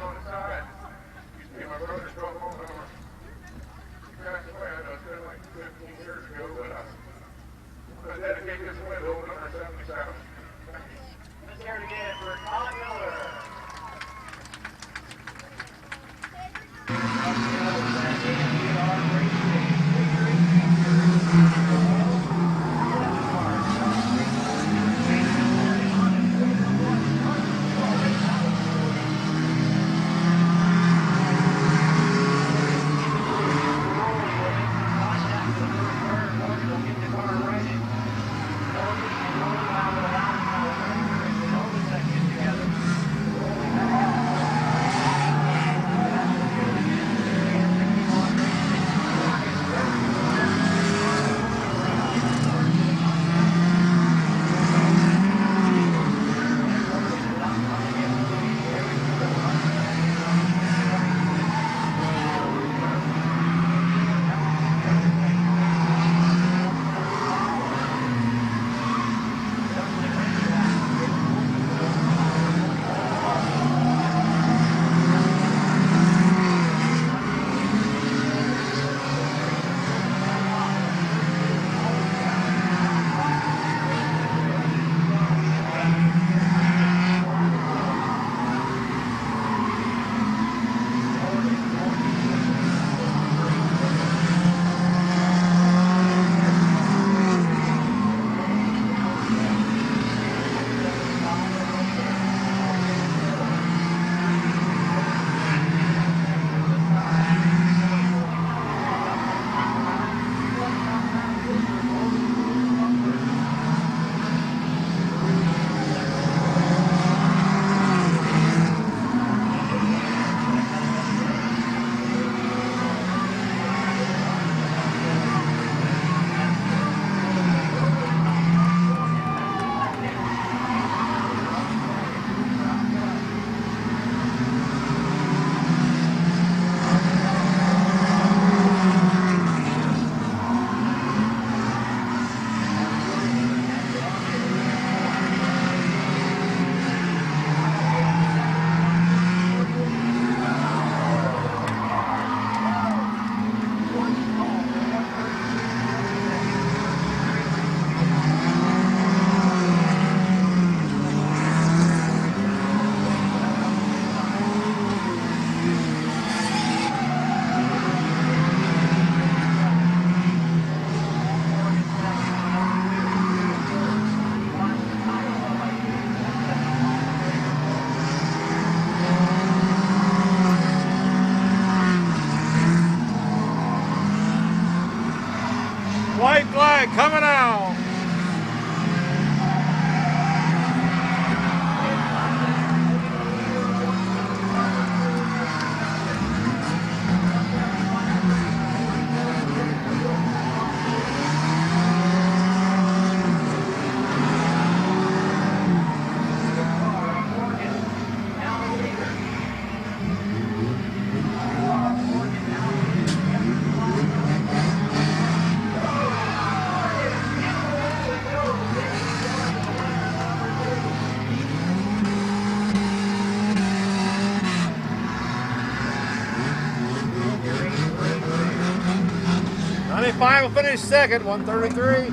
25 will finish second, 133,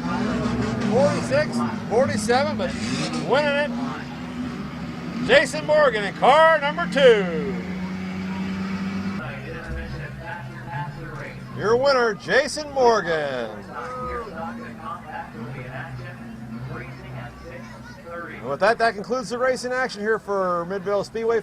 46, 47, but winning it, Jason Morgan in car number 2. Your winner, Jason Morgan. And with that concludes the racing action here for Midvale Speedway.